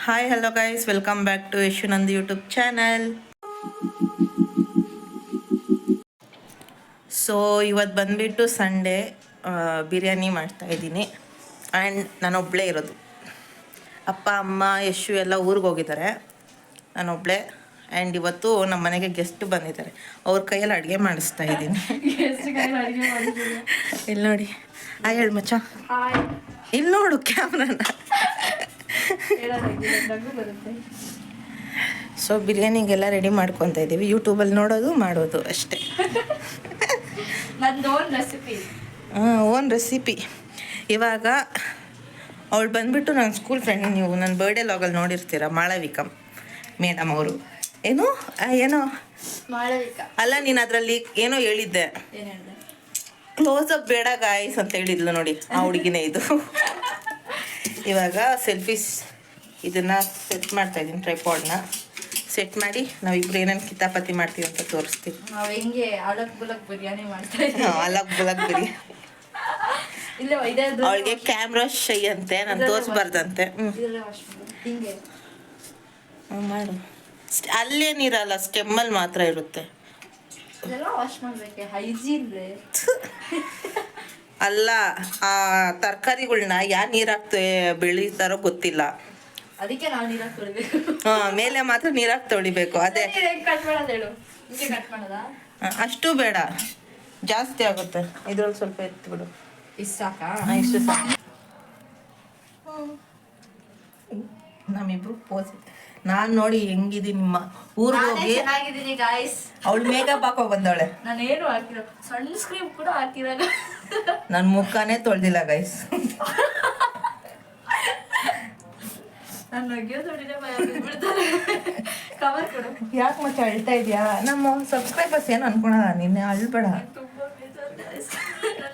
Hi hello guys, welcome back to Yashunand YouTube channel. So ಇವತ್ತು ಬಂದುಬಿಟ್ಟು Sunday, biryani ಮಾಡ್ತಾಯಿದ್ದೀನಿ. And ನಾನೊಬ್ಬಳೇ ಇರೋದು. ಅಪ್ಪ ಅಮ್ಮ ಯಶು ಎಲ್ಲ ಊರಿಗೆ ಹೋಗಿದ್ದಾರೆ, ನಾನೊಬ್ಬಳೇ. ಆ್ಯಂಡ್ ಇವತ್ತು ನಮ್ಮ ಮನೆಗೆ ಗೆಸ್ಟ್ ಬಂದಿದ್ದಾರೆ, ಅವ್ರ ಕೈಯಲ್ಲಿ ಅಡುಗೆ ಮಾಡಿಸ್ತಾ ಇದ್ದೀನಿ. ಇಲ್ಲಿ ನೋಡಿ, ಹೇಳು ಮಚ್ಚ, ಇಲ್ಲಿ ನೋಡು ಕ್ಯಾಮ್ರಾನ. ಸೊ ಬಿರಿಯಾನಿಗೆಲ್ಲ ರೆಡಿ ಮಾಡ್ಕೊತಾ ಇದ್ದೀವಿ. ಯೂಟ್ಯೂಬಲ್ಲಿ ನೋಡೋದು ಮಾಡೋದು ಅಷ್ಟೇ. Own recipe. ಇವಾಗ ಅವಳು ಬಂದುಬಿಟ್ಟು ನನ್ನ ಸ್ಕೂಲ್ ಫ್ರೆಂಡ್, ನೀವು ನನ್ನ ಬರ್ಡೇ ಲಾಗಲ್ಲಿ ನೋಡಿರ್ತೀರ, ಮಾಳವಿಕಾ ಮೇಡಮ್ ಅವರು. ಏನೋ ಅಲ್ಲ, ನೀನು ಅದರಲ್ಲಿ ಏನೋ ಹೇಳಿದ್ದೆ, ಕ್ಲೋಸಪ್ ಬೇಡ ಗಾಯ್ಸ್ ಅಂತ ಹೇಳಿದ್ಲು ನೋಡಿ, ಆ ಹುಡುಗಿನೇ ಇದು. ಇವಾಗ ಸೆಲ್ಫೀಸ್ ಇದನ್ನು ಸೆಟ್ ಮಾಡ್ತಾಯಿದ್ದೀನಿ, ಟ್ರೈಪಾಡ್ನ ಸೆಟ್ ಮಾಡಿ ನಾವಿಬ್ರು ಏನೇನು ಕಿತಾಪತಿ ಮಾಡ್ತೀವಿ ಅಂತ ತೋರಿಸ್ತೀವಿ. ಅಲಕ್ ಬುಲಕ್ ಬಿರಿಯಾನಿ ಮಾಡ್ತಾ ಅಲಕ್ ಬುಲಕ್ ಬಿರಿಯಾನಿ. ಅವಳಿಗೆ ಕ್ಯಾಮ್ರಾ ಶೈ ಅಂತೆ, ನಾನು ತೋರಿಸ್ಬಾರ್ದಂತೆ. ಮಾಡು. ಅಲ್ಲೇನಿರಲ್ಲ, ಸ್ಟೆಮ್ಮಲ್ಲಿ ಮಾತ್ರ ಇರುತ್ತೆ. ಅಲ್ಲ, ಆ ತರಕಾರಿಗಳನ್ನ ಯಾರು ನೀರಾಕ್ತ ಬೆಳೀತಾರೋ ಗೊತ್ತಿಲ್ಲ, ಅದಕ್ಕೆ ನಾವು ನೀರಾಕ್ ತೊಳಿಬೇಕು. ಮೇಲೆ ಮಾತ್ರ ನೀರಾಕ್ ತೊಳಿಬೇಕು. ಅದೇ ಅಷ್ಟು ಬೇಡ, ಜಾಸ್ತಿ ಆಗುತ್ತೆ. ಇದ್ರಲ್ಲಿ ಸ್ವಲ್ಪ ಎತ್ಬಿಡು. ಇಷ್ಟು ಸಾಕಾ? ಇಷ್ಟು ಸಾಕು. ನಮ್ಮಿಬ್ರು ಪೋಸ್. ನಾನು ನೋಡಿ ಹೆಂಗಿದ್ದೀನಿ, ನಿಮ್ಮ ಊರಿಗೆ ಹೋಗಿ ಚೆನ್ನಾಗಿದ್ದೀನಿ ಗಾಯ್ಸ್. ಅವಳು ಮೇಕಪ್ ಹಾಕೋ ಬಂದವಳೆ. ನಾನೇನು ಹಾಕಿರೋ, ಸಣ್ಣ ಸ್ಕ್ರೀನ್ ಕೂಡ ಹಾಕಿರಲ್ಲ. ನನ್ನ ಮುಖನೇ ತೊಳ್ದಿಲ್ಲ ಗೈಸ್. ಕವರ್ ಕೊಡು. ಯಾಕೆ ಮತ್ತೆ ಅಳ್ತಾ ಇದೆಯಾ? ನಮ್ಮ ಸಬ್ಸ್ಕ್ರೈಬರ್ಸ್ ಏನು ಅನ್ಕೊಳಲ್ಲ, ನಿನ್ನೆ ಅಳ್ಬೇಡ.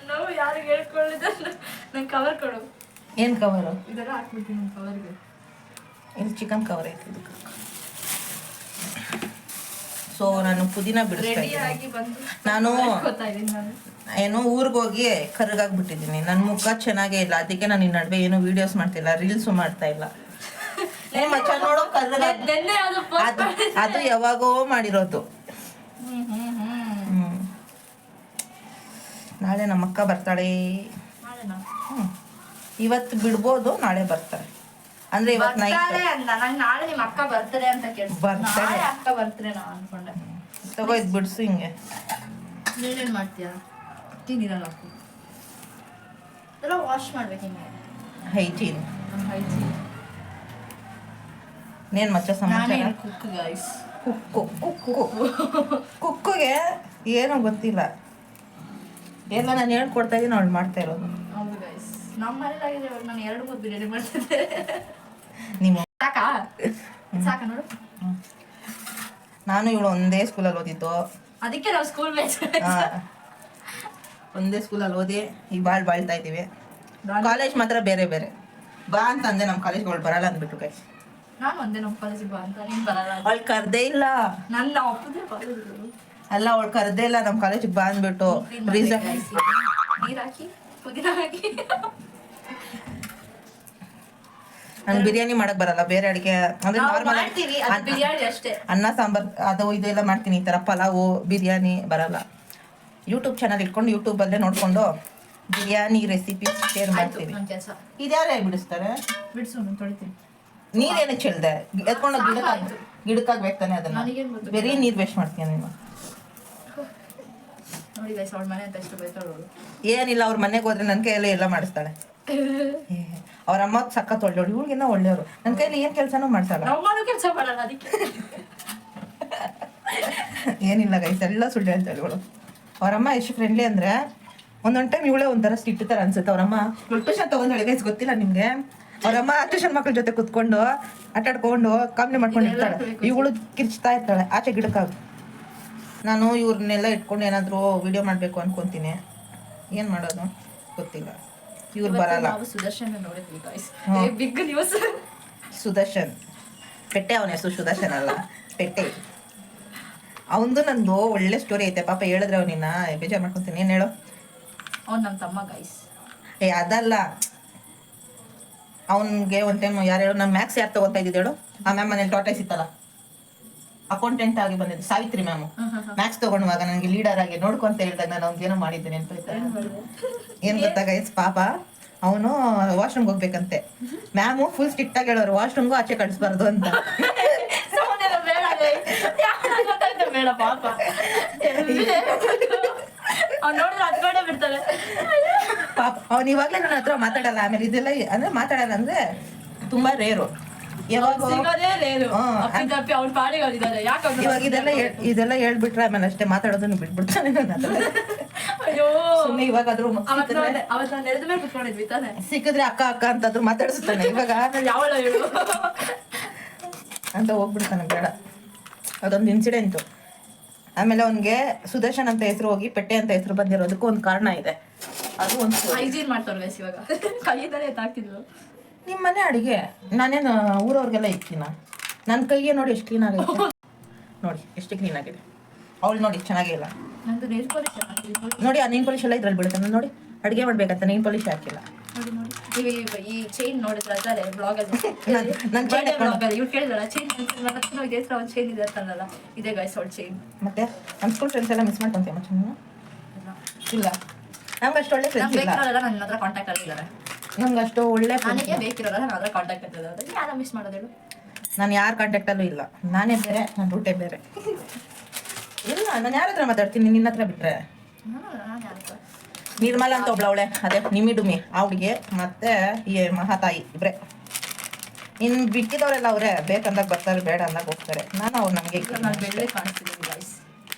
ನಾನು ಯಾರಿಗೆ ಹೇಳ್ಕೊಳ್ಳಿದ್ದಲ್ಲ, ನಂಗೆ ಕವರ್ ಕೊಡು. ಏನು ಕವರು? ಇದೆಲ್ಲ ಹಾಕ್ಬಿಡ್ತೀನಿ ನನ್ನ ಕವರ್ಗೆ. ಇಲ್ಲಿ ಚಿಕನ್ ಕವರ್ ಐತೆ ಇದಕ್ಕೆ. ಸೊ ನಾನು ಪುದೀನ ಬಿಡಿಸ್ತಾ ಇದ್ದೀನಿ. ನಾನು ಏನೋ ಊರಿಗೆ ಹೋಗಿ ಕರ್ಗಾಗ್ಬಿಟ್ಟಿದ್ದೀನಿ, ನನ್ನ ಮುಖ ಚೆನ್ನಾಗೇ ಇಲ್ಲ, ಅದಕ್ಕೆ ನಾನು ಈ ನಡುವೆ ಏನೋ ವಿಡಿಯೋಸ್ ಮಾಡ್ತಿಲ್ಲ, ರೀಲ್ಸು ಮಾಡ್ತಾ ಇಲ್ಲ. ಮಚ್ಚ ನೋಡೋ ಅದು ಯಾವಾಗೋ ಮಾಡಿರೋದು. ನಾಳೆ ನಮ್ಮ ಅಕ್ಕ ಬರ್ತಾಳೆ. ಇವತ್ತು ಬಿಡ್ಬೋದು, ನಾಳೆ ಬರ್ತಾರೆ. ಅಂದ್ರೆ ಇವತ್ತು ನಾಳೆ ನಿಮ್ಮ ಅಕ್ಕ ಬರ್ತಾರೆ ಅಂತ ಬರ್ತಾರೆ. ಅಕ್ಕ ಬರ್ತಾರೆ ನಾ ಅನ್ಕೊಂಡೆ. ತಗೋ ಇದು ಬಿಡ್ಸು. ಹಿಂಗೆ ನೀನೇನು ಮಾಡ್ತೀಯಾ? ನೀರಲ್ಲ ಹಾಕು. ಎಲ್ಲ ವಾಶ್ ಮಾಡ್ಬೇಕು. ಹಿಂಗೆ ಹೈಜೀನ್. ನೇನು ಮಚ್ಚ ಸಮಾಚಾರ? ಕುಕ್ಕಿಗೆ ಏನೋ ಗೊತ್ತಿಲ್ಲ, ಎಲ್ಲ ನಾನು ಹೇಳ್ಕೊಡ್ತಾ ಇದ್ದೀನಿ, ಅವಳು ಮಾಡ್ತಾ ಇರೋದು. ಹೌದು ಗೈಸ್, ನಮ್ಮ ಮನೇಲಾಗಿದೆ. ಇವಾಗ ನಾನು 2-3 ಬಿರಿಯಾನಿ ಮಾಡ್ತಿದ್ದೆ. ನೀವು ಸಾಕಾ? ಸಾಕ ನೋಡು. ನಾನು ಇವಳು ಒಂದೇ ಸ್ಕೂಲಲ್ಲಿ ಓದಿದ್ದು, ಅದಕ್ಕೆ ನಾವು ಸ್ಕೂಲ್ ಮೇಟ್ಸ್. ಒಂದೇ ಸ್ಕೂಲಲ್ಲಿ ಓದಿ ಈಗ ಬಾಳ್ತಾ ಇದ್ದೀವಿ. ಕಾಲೇಜ್ ಮಾತ್ರ ಬೇರೆ ಬೇರೆ. ಬಾ ಅಂತ ಅಂದೆ, ನಮ್ಮ ಕಾಲೇಜ್ಗೆ ಅವಳು ಬರಲ್ಲ ಅಂದ್ಬಿಟ್ಟು ಗೈಸ್. ನಾನು ಒಂದೇ ನಮ್ಮ ಕಾಲೇಜಿಗೆ ಬಾ ಅಂತ, ನೀನು ಬರಲ್ಲ. ಅವಳು ಕರ್ದೇ ಇಲ್ಲ. ನನ್ನ ಒಪ್ಪದೆ ಕಾಲೇಜ್ ಅಲ್ಲ, ಅವಳು ಕರ್ದೇ ಇಲ್ಲ ನಮ್ಮ ಕಾಲೇಜಿಗೆ ಬಾ ಅಂದ್ಬಿಟ್ಟು. ರೀಸನ್ ನೀರು ಹಾಕಿ ಪುದೀನ ಹಾಕಿ. ನಂಗೆ ಬಿರಿಯಾನಿ ಮಾಡಕ್ ಬರಲ್ಲ, ಬೇರೆ ಅಡಿಗೆ ಅಂದ್ರೆ ನಾರ್ಮಲ್ ಬಿರಿಯಾನಿ ಅಷ್ಟೇ. ಅನ್ನ ಸಾಂಬಾರ್ ಅದು ಇದೆಲ್ಲ ಮಾಡ್ತೀನಿ. ಈ ಥರ ಪಲಾವು ಬಿರಿಯಾನಿ ಬರಲ್ಲ. ಯೂಟ್ಯೂಬ್ ಚಾನಲ್ ಇಟ್ಕೊಂಡು ಯೂಟ್ಯೂಬಲ್ಲೇ ನೋಡಿಕೊಂಡು ಬಿರಿಯಾನಿ ರೆಸಿಪಿ ಶೇರ್ ಮಾಡ್ತೀವಿ. ಇದ್ಯಾರೇ ಬಿಡಿಸ್ತಾರೆ? ಬಿಡಿಸು, ತೊಳಿತೀನಿ. ನೀರೇನಕ್ಕೆ ಚೆಲ್ದೆ? ಎತ್ಕೊಂಡು ಗಿಡಕ್ಕಾಗ್ಬೇಕು ತಾನೆ, ಅದನ್ನ ಬರೀ ನೀರು ವೇಸ್ಟ್ ಮಾಡ್ತೀಯ ನೀನು. ನೋಡಿ ಗೈಸ್, ಅವಳ ಮನೆ ಅಂತ ಎಷ್ಟು ಬೈತಾಳು. ಏನಿಲ್ಲ, ಅವ್ರ ಮನೆಗೆ ಹೋದ್ರೆ ನನ್ನ ಕೈಯಲ್ಲಿ ಎಲ್ಲ ಮಾಡಿಸ್ತಾಳೆ. ಅವ್ರ ಅಮ್ಮ ಸಖತ್ ಒಳ್ಳೆಯವ್ರು, ಇವ್ಳಿಗೆಲ್ಲ ಒಳ್ಳೆಯವರು. ನನ್ನ ಕೈಯಲ್ಲಿ ಏನು ಕೆಲಸನೂ ಮಾಡ್ತಾಳೆ. ಕೆಲಸ ಮಾಡಲ್ಲ, ಅದಕ್ಕೆ ಏನಿಲ್ಲ ಗೈಸ್, ಎಲ್ಲ ಸುಳ್ಳು ಹೇಳ್ತಾಳೆ ಇವಳು. ಅವರಮ್ಮ ಎಷ್ಟು ಫ್ರೆಂಡ್ಲಿ ಅಂದರೆ, ಒಂದೊಂದು ಟೈಮ್ ಇವಳೇ ಒಂಥರ ಸ್ಟಿಟ್ ಥರ ಅನ್ಸುತ್ತೆ. ಅವರಮ್ಮ ಟ್ಯೂಷನ್ ತೊಗೊಂಡಾಳೆ ಗೈಸ್, ಗೊತ್ತಿಲ್ಲ ನಿಮಗೆ. ಅವರಮ್ಮ ಟ್ಯೂಷನ್ ಮಕ್ಕಳ ಜೊತೆ ಕುತ್ಕೊಂಡು ಆಟಾಡ್ಕೊಂಡು ಕಾಮಿಡಿ ಮಾಡ್ಕೊಂಡಿರ್ತಾಳೆ, ಇವಳು ಕಿರ್ಚ್ತಾ ಇರ್ತಾಳೆ ಆಚೆ ಗಿಡಕ್ಕಾಗ. ನಾನು ಇವ್ರನ್ನೆಲ್ಲ ಇಟ್ಕೊಂಡು ಏನಾದರೂ ವಿಡಿಯೋ ಮಾಡಬೇಕು ಅನ್ಕೊತೀನಿ, ಏನು ಮಾಡೋದು ಗೊತ್ತಿಲ್ಲ. ಇವ್ರು ಬರಲ್ಲ. ಸುದರ್ಶನ್ ಸುದರ್ಶನ್ ಪೆಟ್ಟೆ, ಅವನ ಹೆಸರು ಸುದರ್ಶನ್ ಅಲ್ಲ, ಪೆಟ್ಟೆ. ಅವನದು ನಂದು ಒಳ್ಳೆ ಸ್ಟೋರಿ ಐತೆ ಪಾಪ, ಹೇಳಿದ್ರೆ ಅವನಿನ್ನ ಬೇಜಾರು ಮಾಡ್ಕೊತೀನಿ. ಏನು ಹೇಳೋ? ಅವ್ನು ನಮ್ಮ ತಮ್ಮ ಗೈಸ್. ಅದಲ್ಲ, ಅವನಿಗೆ ಒಂದು ಟೈಮ್ ಯಾರು ನಮ್ಮ ಮ್ಯಾಕ್ಸ್ ಯಾರು ತಗೋತಾ ಇದ್ದಿದ್ದು ಹೇಳು, ಆ ಮ್ಯಾಮ್ ಮನೇಲಿ ಟಾಟೈಸ್ ಇತ್ತಲ್ಲ, ಅಕೌಂಟೆಂಟ್ ಆಗಿ ಬಂದಿದ್ದು ಸಾವಿತ್ರಿ ಮ್ಯಾಮ್. ಮ್ಯಾಕ್ಸ್ ತಗೊಂಡವಾಗ ನನಗೆ ಲೀಡರ್ ಆಗಿ ನೋಡ್ಕೊಂತ ಹೇಳಿದಾಗ ನಾನು ಅವ್ನಿಗೆ ಏನೋ ಮಾಡಿದ್ದೇನೆ ಅಂತ ಏನು ಗೊತ್ತಾ ಗೈಸ್, ಪಾಪ ಅವನು ವಾಶ್ರೂಮ್ಗೆ ಹೋಗ್ಬೇಕಂತೆ. ಮ್ಯಾಮು ಫುಲ್ ಸ್ಟ್ರಿಕ್ಟ್ ಆಗಿ ಹೇಳೋರು ವಾಶ್ರೂಮ್ಗೂ ಆಚೆ ಕಳಿಸ್ಬಾರ್ದು ಅಂತ. ಬೇಡ ಪಾಪ ಅವ್ನು ನೋಡಿದ್ರೆ ಹತ್ಕೊಂಡೇ ಬಿಡ್ತಾರೆ. ಪಾಪ ಅವ್ನು ಇವಾಗಲೇ ನನ್ನ ಹತ್ರ ಮಾತಾಡಲ್ಲ. ಆಮೇಲೆ ಇದೆಲ್ಲ ಅಂದ್ರೆ ಮಾತಾಡಲ್ಲ ಅಂದ್ರೆ ತುಂಬಾ ರೇರು. ಯಾವಾಗ ಸಿಗೋದೇ ರೇರು. ಅಪ್ಪಿ ಅವ್ನ ಪಾಡಿಗೆ ಅವ್ರಿದ್ದಾರೆ. ಯಾಕೆ ಇವಾಗ ಇದೆಲ್ಲ ಹೇಳ್ಬಿಟ್ರೆ ಆಮೇಲೆ ಅಷ್ಟೇ ಮಾತಾಡೋದನ್ನು ಬಿಟ್ಬಿಡ್ತಾನೆ ನನ್ನ ಹತ್ರ. ಅಯ್ಯೋ ಸುಮ್ಮನೆ ಇವಾಗಾದ್ರೂ ಅವತ್ತು ನಾನು ನೆರೆದ ಮೇಲೆ ಕುತ್ಕೊಂಡಿದ್ವಿ ತಾನೆ, ಸಿಕ್ಕಿದ್ರೆ ಅಕ್ಕ ಅಕ್ಕ ಅಂತಾದ್ರೂ ಮಾತಾಡಿಸ್ತಾನೆ. ಇವಾಗ ಯಾವಳ ಹೇಳು ಅಂತ ಹೋಗ್ಬಿಡ್ತಾನೆ. ಬೇಡ, ಅದೊಂದು ಇನ್ಸಿಡೆಂಟು. ಆಮೇಲೆ ಅವನಿಗೆ ಸುದರ್ಶನ್ ಅಂತ ಹೆಸರು ಹೋಗಿ ಪೆಟ್ಟೆ ಅಂತ ಹೆಸರು ಬಂದಿರೋದಕ್ಕೂ ಒಂದು ಕಾರಣ ಇದೆ. ಅದು ಒಂದು ಹೈಜೀನ್ ಮಾಡ್ತಾರೆ ಗೈಸ್. ಇವಾಗ ಕೈಯಿಂದಲೇ ಎತ್ತಾಕ್ತಿದ್ಲು. ನಿಮ್ಮ ಮನೆ ಅಡಿಗೆ ನಾನೇನು ಊರವ್ರಿಗೆಲ್ಲ ಇಕ್ತೀನ? ನನ್ನ ಕೈಗೆ ನೋಡಿ ಎಷ್ಟು ಕ್ಲೀನ್ ಆಗೈತೆ, ನೋಡಿ ಎಷ್ಟು ಕ್ಲೀನ್ ಆಗಿದೆ. ಅವಳು ನೋಡಿ ಚೆನ್ನಾಗೇ ಇಲ್ಲ. ನಂದು ನೇಲ್ ಪಾಲಿಶ್ ಹಾಕಿದ್ದೀನಿ ನೋಡಿ, ಆ ನೀನ್ ಪಾಲಿಶ್ ಎಲ್ಲ ಇದ್ರಲ್ಲಿ ಬೀಳುತ್ತೆ. ನಾನು ನೋಡಿ ಅಡುಗೆ ಮಾಡ್ಬೇಕಂತ ನೀನ್ ಪಾಲಿಶ್ ಹಾಕಿಲ್ಲ. ನೋಡಿ ನೋಡಿ ಈ ಚೈನ್ ನೋಡಿದ್ರೆ ಅದಾರೆ ಬ್ಲಾಗಲ್ಲಿ ನನ್ನ ಚೈನ್ ಬ್ಲಾಗಲ್ಲಿ ಇವ್ರು ಕೇಳಿದ್ರಲ್ಲ ಚೈನ್ ನನ್ನ ಹತ್ರ ಇದೇ ಥರ ಒಂದು ಚೈನ್ ಇದೆ ಅಂತಲ್ಲ, ಇದೇ ಗೈಸ್ ಅವಳು ಚೈನ್. ಮತ್ತೆ ನಮ್ಮ ಸ್ಕೂಲ್ ಫ್ರೆಂಡ್ಸ್ ಎಲ್ಲ ಮಿಸ್ ಮಾಡ್ಕೊಂತೀಯ ಮಚ್ಚ ನೀನು? ಇಲ್ಲ, ನಮ್ಗೆ ಅಷ್ಟು ಒಳ್ಳೆ ಫ್ರೆಂಡ್ಸ್ ಇಲ್ಲ. ಬೇಕಿರೋಲ್ಲ ನನ್ನ ಹತ್ರ ಕಾಂಟ್ಯಾಕ್ಟ್ ಆಗಿದ್ದಾರೆ. ನಮ್ಗೆ ಅಷ್ಟು ಒಳ್ಳೆ ನನಗೆ ಬೇಕಿರೋಲ್ಲ ನನ್ನ ಹತ್ರ ಕಾಂಟ್ಯಾಕ್ಟ್ ಆಗಿದ್ದಾರೆ. ಯಾರು ಮಿಸ್ ಮಾಡೋದು ಹೇಳು? ನಾನು ಯಾರ ಕಾಂಟ್ಯಾಕ್ಟಲ್ಲೂ ಇಲ್ಲ. ನಾನೇ ಬೇರೆ, ನನ್ನ ರೂಟೇ ಬೇರೆ. ಇಲ್ಲ, ನಾನು ಯಾರ ಹತ್ರ ಮಾತಾಡ್ತೀನಿ ನಿನ್ನ ಹತ್ರ ಬಿಟ್ರೆ? ನಿರ್ಮಲಾ ಅಂತ ಒಬ್ಳವಳೆ, ಅದೇ ನಿಮಿ ಡುಮಿ ಆ ಹುಡುಗಿ, ಮತ್ತೆ ಈ ಮಹಾತಾಯಿ ಇಬ್ರೆ. ಇನ್ನು ಬಿಟ್ಟಿದವರೆಲ್ಲ ಅವರೇ ಬೇಕಂದಾಗ ಬರ್ತಾರೆ, ಬೇಡ ಅಂದಾಗ ಹೋಗ್ತಾರೆ. ನಾನು ಅವ್ರು ನನಗೆ ನಾನು ಬೆಳ್ಳಿ ಕಾಣಿಸ್ತಿದ್ದೀನಿ ಗೈಸ್.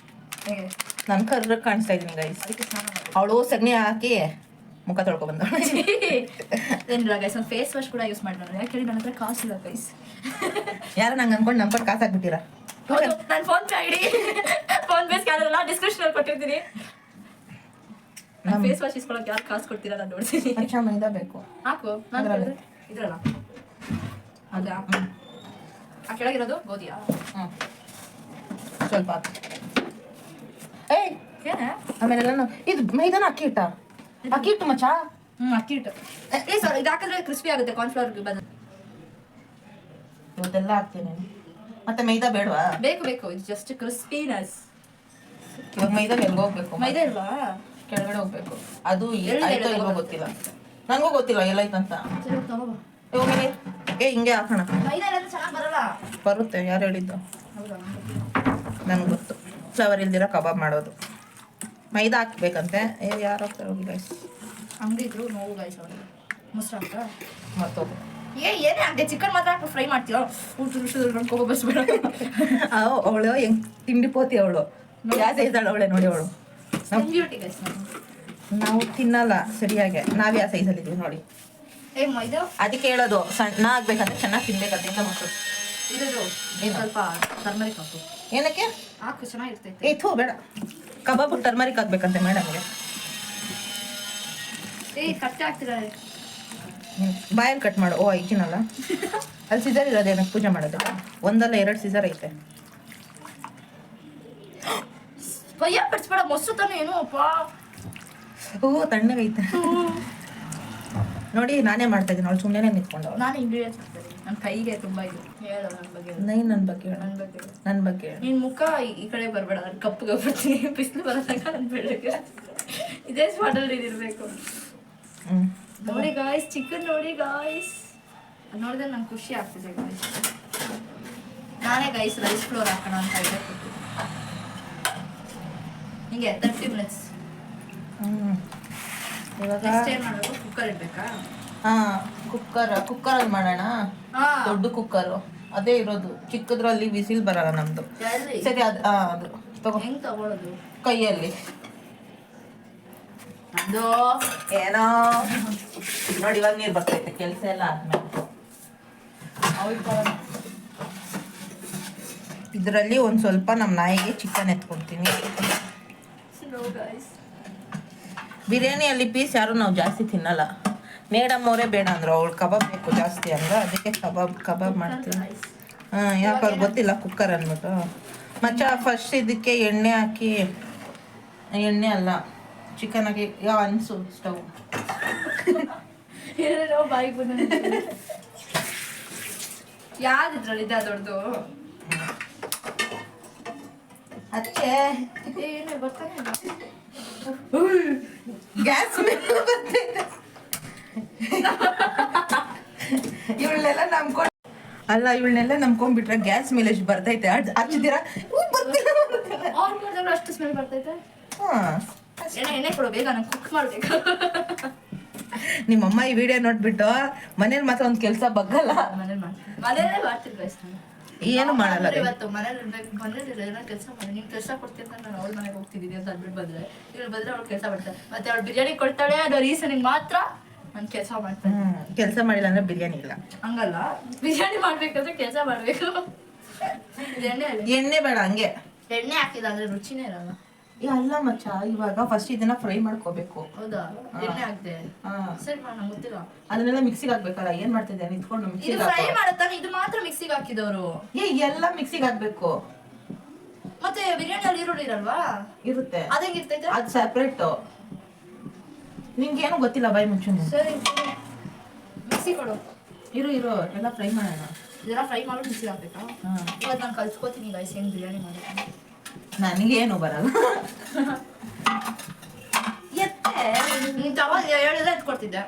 ಹೇಗೆ ನಾನು ಕರ್ರ ಕಾಣಿಸ್ತಾ ಇದ್ದೀನಿ ಗೈಸ್. ಅದಕ್ಕೆ ಸ್ನಾನ ಮಾಡಿ ಅವಳು ಸಗಣಿ ಹಾಕಿ ಮುಖ ತೊಳ್ಕೊ ಬಂದವಳು. ಏನಿಲ್ಲ ಗೈಸ್, ಒಂದು ಫೇಸ್ ವಾಶ್ ಕೂಡ ಯೂಸ್ ಮಾಡಿದ್ರು. ಯಾಕೆ ಹೇಳಿ ನನ್ನ ಹತ್ರ ಕಾಸಿಲ್ಲ ಗೈಸ್. ಯಾರು ನಂಗೆ ಅನ್ಕೊಂಡು ನಂಬರ್ ಕಾಸು ಹಾಕ್ಬಿಟ್ಟಿರ? ನಾನು phone pay ID phone pay scanner ಎಲ್ಲ ಡಿಸ್ಕ್ರಿಪ್ಷನಲ್ಲಿ ಕೊಟ್ಟಿರ್ತೀನಿ. ನಾನು ಫೇಸ್ ವಾಶ್ ಇಸ್ಕೊಳಕ್ಕೆ ಯಾರು ಕಾಸು ಕೊಡ್ತೀರಾ ನಾನು ನೋಡ್ತೀನಿ. ಅಚ್ಚ ಮೈದಾ ಬೇಕು ಹಾಕು. ನಾನು ಇದ್ರಲ್ಲ ಅದಾ ಆ ಕೆಳಗಿರೋದು ಗೋಧಿಯಾ? ಹ್ಞೂ ಸ್ವಲ್ಪ ಹಾಕು. ಏಯ್ ಏನೇ ಆಮೇಲೆ ನಾನು ಇದು ಮೈದಾನ ಅಕ್ಕಿ ಹಿಟ್ಟ, ಅಕ್ಕಿ ಹಿಟ್ಟು ಮಚ್ಚ. ಅಕ್ಕಿ ಹಿಟ್ಟು. ಏ ಸರ್ ಇದು ಹಾಕಿದ್ರೆ ಕ್ರಿಸ್ಪಿ ಆಗುತ್ತೆ. ಕಾರ್ನ್ಫ್ಲವರ್ಗೆ ಬಂದು ಇವತ್ತೆಲ್ಲ ಹಾಕ್ತೀನಿ. ಮತ್ತೆ ಮೈದಾ ಬೇಡವಾ? ಬೇಕು ಬೇಕು, ಇದು ಜಸ್ಟ್ ಕ್ರಿಸ್ಪಿನೆಸ್. ಇವಾಗ ಮೈದಾ ಎಲ್ಲಿ ಹೋಗ್ಬೇಕು? ಮೈದಾ ಇಲ್ವಾ? ಕೆಳಗಡೆ ಹೋಗ್ಬೇಕು. ಅದು ಎಲ್ಲಿ ಆಯ್ತೋ ಇಲ್ವೋ ಗೊತ್ತಿಲ್ಲ, ನನಗೂ ಗೊತ್ತಿಲ್ಲ ಎಲ್ಲೈತಂತ. ಸರಿ ತಗೋಬಾ. ಹೋಗಿ ಹಿಂಗೆ ಹಾಕೋಣ. ಮೈದಾ ಇರೋದು ಚೆನ್ನಾಗಿ ಬರಲ್ಲ. ಬರುತ್ತೆ, ಯಾರು ಹೇಳಿದ್ದು? ಹೌದಾ? ನನಗೆ ಗೊತ್ತು, ಫ್ಲವರ್ ಇಲ್ದಿರೋ ಕಬಾಬ್ ಮಾಡೋದು. ಮೈದಾ ಹಾಕ್ಬೇಕಂತೆ. ಯಾರು ಹೋಗ್ತಾರೆ ಹೋಗಿ ಗೈಸ್. ಅಂಗಡಿ ಇದ್ರು ನೋವು ಗೈಸ್ ಅವನಿಗೆ ಮೊಸರು ಹಾಕ ಮತ್ತೋಗು. ಏನೇ ಆಗದೆ ಚಿಕನ್ ಮಾತ್ರ ಹಾಕಿ ಫ್ರೈ ಮಾಡ್ತೀಯೋ? ಊಟ ಕೋಪ ಬಸ್ಬೇಡ. ಅವಳು ಹೆಂಗ್ ತಿಂಡಿ ಪೋತಿ ಅವಳು. ಯಾವ ಸೈಜ್ ಅವಳೆ ನೋಡಿ ಅವಳು. Beauty guys. ನಾವು ತಿನ್ನಲ್ಲ ಸರಿಯಾಗಿ, ನಾವು ಯಾವ ಸೈಜಲ್ಲಿದ್ದೀವಿ ನೋಡಿ. ಏ ಮೈದಾ ಅದಕ್ಕೆ ಹೇಳೋದು ಸಣ್ಣ ಆಗ್ಬೇಕಂದ್ರೆ ಚೆನ್ನಾಗಿ ತಿನ್ಬೇಕಂತ ಮಕ್ಕಳು. ಇದು ಸ್ವಲ್ಪ ಟರ್ಮರಿಕ್ ಹಾಕು. ಏನಕ್ಕೆ ಹಾಕು, ಚೆನ್ನಾಗಿರ್ತೈತೆ. ಥೂ ಬೇಡ, ಕಬಾಬ್ ಟರ್ಮರಿಕ್ ಹಾಕ್ಬೇಕಂತೆ ಮೇಡಮ್ಗೆ. ಕಟ್ಟೆ ಹಾಕ್ತಿದ್ದಾರೆ. ಬಾಯಲ್ಲಿ ಕಟ್ ಮಾಡು. ಓ ಐಕಿನಲ್ಲ, ಅಲ್ಲಿ ಸಿಸರ್ ಇರೋದೇನಕ್ಕೆ ಪೂಜೆ ಮಾಡೋದು? ಒಂದಲ್ಲ 2 ಸಿಸರ್ ಐತೆ. ಕೈಯ ಬಿಡಿಸ್ಬೇಡ, ಮೊಸರು ತಾನೆ ಏನು ಅಪ್ಪ. ತಣ್ಣಗೈತೆ ನೋಡಿ. ನಾನೇ ಮಾಡ್ತಾ ಇದ್ದೀನಿ, ಅವಳು ಸುಮ್ಮನೆ ನಿಂತ್ಕೊಂಡವಳು. ನಾನು ಇಂಗ್ರೀಡಿಯೆಂಟ್ಸ್ ಹಾಕ್ತೀನಿ. ನನ್ನ ಕೈಗೆ ತುಂಬ ಇದು. ಹೇಳು ನನ್ನ ಬಗ್ಗೆ. ನನ್ನ ಬಗ್ಗೆ ಹೇಳು. ನನ್ನ ಬಗ್ಗೆ ನಿನ್ನ ಮುಖ ಈ ಕಡೆ ಬರಬೇಡ, ನಾನು ಕಪ್ಪಗೆ ಬರ್ತೀನಿ. ಬಿಸಿಲು ಬರೋದಾಗ ನನ್ನ ಬೆಳಗ್ಗೆ ಇದೇ ಸ್ಪಾಟಲ್ಲಿ ಇರಬೇಕು. ನೋಡಿ ಗಾಯ್ಸ್, ಚಿಕನ್ ನೋಡಿ ಗಾಯ್ಸ್. ನೋಡಿದ್ರೆ ನಂಗೆ ಖುಷಿ ಆಗ್ತಿದೆ ಗಾಯ್ಸ್. ನಾನೇ ಗೈಸ್ ರೈಸ್ ಫ್ಲೋರ್ ಹಾಕೋಣ ಅಂತ ಇದೆ. ಹಿಂಗೆ 30 ಮಿನಿಟ್ಸ್. ಇವಾಗ ನೆಕ್ಸ್ಟ್ ಏನು ಮಾಡಬೇಕು? ಕುಕ್ಕರ್ ಇಡಬೇಕಾ? ಕುಕ್ಕರಲ್ಲಿ ಮಾಡೋಣ. ದೊಡ್ಡ ಕುಕ್ಕರು ಅದೇ ಇರೋದು, ಚಿಕ್ಕದ್ರಲ್ಲಿ ವಿಸಿಲ್ ಬರಲ್ಲ ನಮ್ದು. ಸರಿ ಅದು ತಗೋ. ಹೆಂಗ್ ತಗೊಳ್ಳೋದು? ಕೈಯಲ್ಲಿ ಅದು ಏನೋ ನೋಡಿ, ಇವಾಗ ನೀರು ಬರ್ತೈತೆ. ಕೆಲಸ ಎಲ್ಲ ಆದ್ಮೇಲೆ ಇದರಲ್ಲಿ ಒಂದು ಸ್ವಲ್ಪ ನಮ್ಮ ನಾಯಿಗೆ ಚಿಕನ್ ಎತ್ಕೊಳ್ತೀನಿ. ಬಿರಿಯಾನಿಯಲ್ಲಿ ಪೀಸ್ ಯಾರು ನಾವು ಜಾಸ್ತಿ ತಿನ್ನಲ್ಲ. ಮೇಡಮ್ ಅವರೇ ಬೇಡ ಅಂದರು, ಅವಳು ಕಬಾಬ್ ಬೇಕು ಜಾಸ್ತಿ ಅಂದ್ರೆ, ಅದಕ್ಕೆ ಕಬಾಬ್ ಮಾಡ್ತೀನಿ. ಯಾಕೆ ಅವ್ರಿಗೆ ಗೊತ್ತಿಲ್ಲ ಕುಕ್ಕರ್ ಅಂದ್ಬಿಟ್ಟು. ಮಚ್ಚ ಫಸ್ಟ್ ಇದಕ್ಕೆ ಎಣ್ಣೆ ಹಾಕಿ, ಎಣ್ಣೆ ಅಲ್ಲ ಚಿಕನ್ ಹಾಕಿ, ಅನ್ಸು ಸ್ಟವ್ ಏನೇನೋ ಬಾಯಿಗೆ ಬಂದ ಯಾವ್ದಿದ್ರಲ್ಲಿ ಇದ್ದ ದೊಡ್ಡದು ಅಚ್ಚೆ ಏನೇ ಬರ್ತಾನೆ ಗ್ಯಾಸ್ ಮೇಲೆ ಬರ್ತೈತೆ ಇವಳನ್ನೆಲ್ಲ ನಂಬ್ಕೊಂಡು ಅಲ್ಲ ಇವಳನ್ನೆಲ್ಲ ನಂಬ್ಕೊಂಡ್ಬಿಟ್ರೆ ಗ್ಯಾಸ್ ಮೇಲೆ ಎಷ್ಟು ಬರ್ತೈತೆ ಹಚ್ಚಿದ್ದೀರಾ ಆನ್ ಮಾಡಿದ್ರೆ ಅಷ್ಟು ಸ್ಮೆಲ್ ಬರ್ತೈತೆ ಹಾ ಎಣ್ಣೆ ಕೊಡು ಬೇಗ ನಾನು ಕುಕ್ ಮಾಡ್ಬೇಕು ನಿಮ್ಮಮ್ಮ ಈ ವಿಡಿಯೋ ನೋಡ್ಬಿಟ್ಟು ಮನೇಲಿ ಮಾತ್ರ ಒಂದು ಕೆಲಸ ಬಗ್ಗಲ್ಲ ಮನೇಲೇ ಮಾಡ್ತೀನಿ ಗೈಸ್ ಏನು ಮಾಡಲ್ಲ ಇವತ್ತು ಮನೇಲಿ ಇರ್ಬೇಕು ಮನೇಲಿ ಏನೋ ಕೆಲಸ ಮಾಡಿ ನಿಮ್ಗೆ ಕೆಲಸ ಕೊಡ್ತೀನಿ ನಾನು ಅವ್ಳ ಮನೆಗೆ ಹೋಗ್ತಿದ್ದೀನಿ ಅಂತ ಅಂದ್ಬಿಟ್ಟು ಬಂದ್ರೆ ಇವಳು ಬಂದ್ರೆ ಅವ್ಳು ಕೆಲಸ ಮಾಡ್ತಾಳೆ ಮತ್ತೆ ಅವಳು ಬಿರಿಯಾನಿ ಕೊಡ್ತಾಳೆ ಅದು ರೀಸನಿಗೆ ಮಾತ್ರ ನಾನು ಕೆಲಸ ಮಾಡ್ತೇನೆ ಕೆಲಸ ಮಾಡಿಲ್ಲ ಅಂದ್ರೆ ಬಿರಿಯಾನಿ ಇಲ್ಲ ಹಂಗಲ್ಲ ಬಿರಿಯಾನಿ ಮಾಡ್ಬೇಕಂದ್ರೆ ಕೆಲಸ ಮಾಡ್ಬೇಕು ಎಣ್ಣೆ ಬೇಡ ಹಂಗೆ ಎಣ್ಣೆ ಹಾಕಿಲ್ಲ ಅಂದ್ರೆ ರುಚಿನೇ ಇರಲ್ಲ ಅಲ್ಲ ಮಚ್ಚ ಇವಾಗ ಫಸ್ಟ್ ಇದನ್ನ ಫ್ರೈ ಮಾಡ್ಕೋಬೇಕು ಹೌದಾ ಎಣ್ಣೆ ಹಾಕ್ದೆ ಸರಿ ನಂಗೆ ಗೊತ್ತಿಲ್ಲ ಅದನ್ನೆಲ್ಲ ಮಿಕ್ಸಿಗೆ ಹಾಕ್ಬೇಕಲ್ಲ ಏನ್ ಮಾಡ್ತಿದ್ದೆ ನಿಂತ್ಕೊಂಡು ಇದು ಮಿಕ್ಸಿಗೆ ಫ್ರೈ ಮಾಡತ್ತಾನೆ ಇದು ಮಾತ್ರ ಮಿಕ್ಸಿಗೆ ಹಾಕಿದವರು ಎಲ್ಲ ಮಿಕ್ಸಿಗೆ ಹಾಕ್ಬೇಕು ಮತ್ತೆ ಬಿರಿಯಾನಿ ಈರುಳ್ಳಿ ಇರಲ್ವಾ ಇರುತ್ತೆ ಅದಂಗಿರ್ತೈತೆ ಅದು ಸೆಪ್ರೇಟ್ ನಿಂಗೇನು ಗೊತ್ತಿಲ್ಲ ಬಾಯಿ ಮುಚ್ಚು ಸರಿ ಮಿಕ್ಸಿ ಕೊಡು ಇರು ಎಲ್ಲ ಫ್ರೈ ಮಾಡೋಣ ಇದೆಲ್ಲ ಫ್ರೈ ಮಾಡಿ ಮಿಕ್ಸಿಗೆ ಹಾಕ್ಬೇಕಾ ಇವತ್ತು ನಾನು ಕಲ್ತ್ಕೋತೀನಿ ಗೈಸ್ ಹೆಂಗ್ ಬಿರಿಯಾನಿ ಮಾಡೋದು ನನಗೇನು ಬರಲ್ಲ ಎತ್ತೆ ನೀನು ತಗೋ ಹೇಳಿದ್ರೆ ಎತ್ಕೊಡ್ತಿದ್ದೆ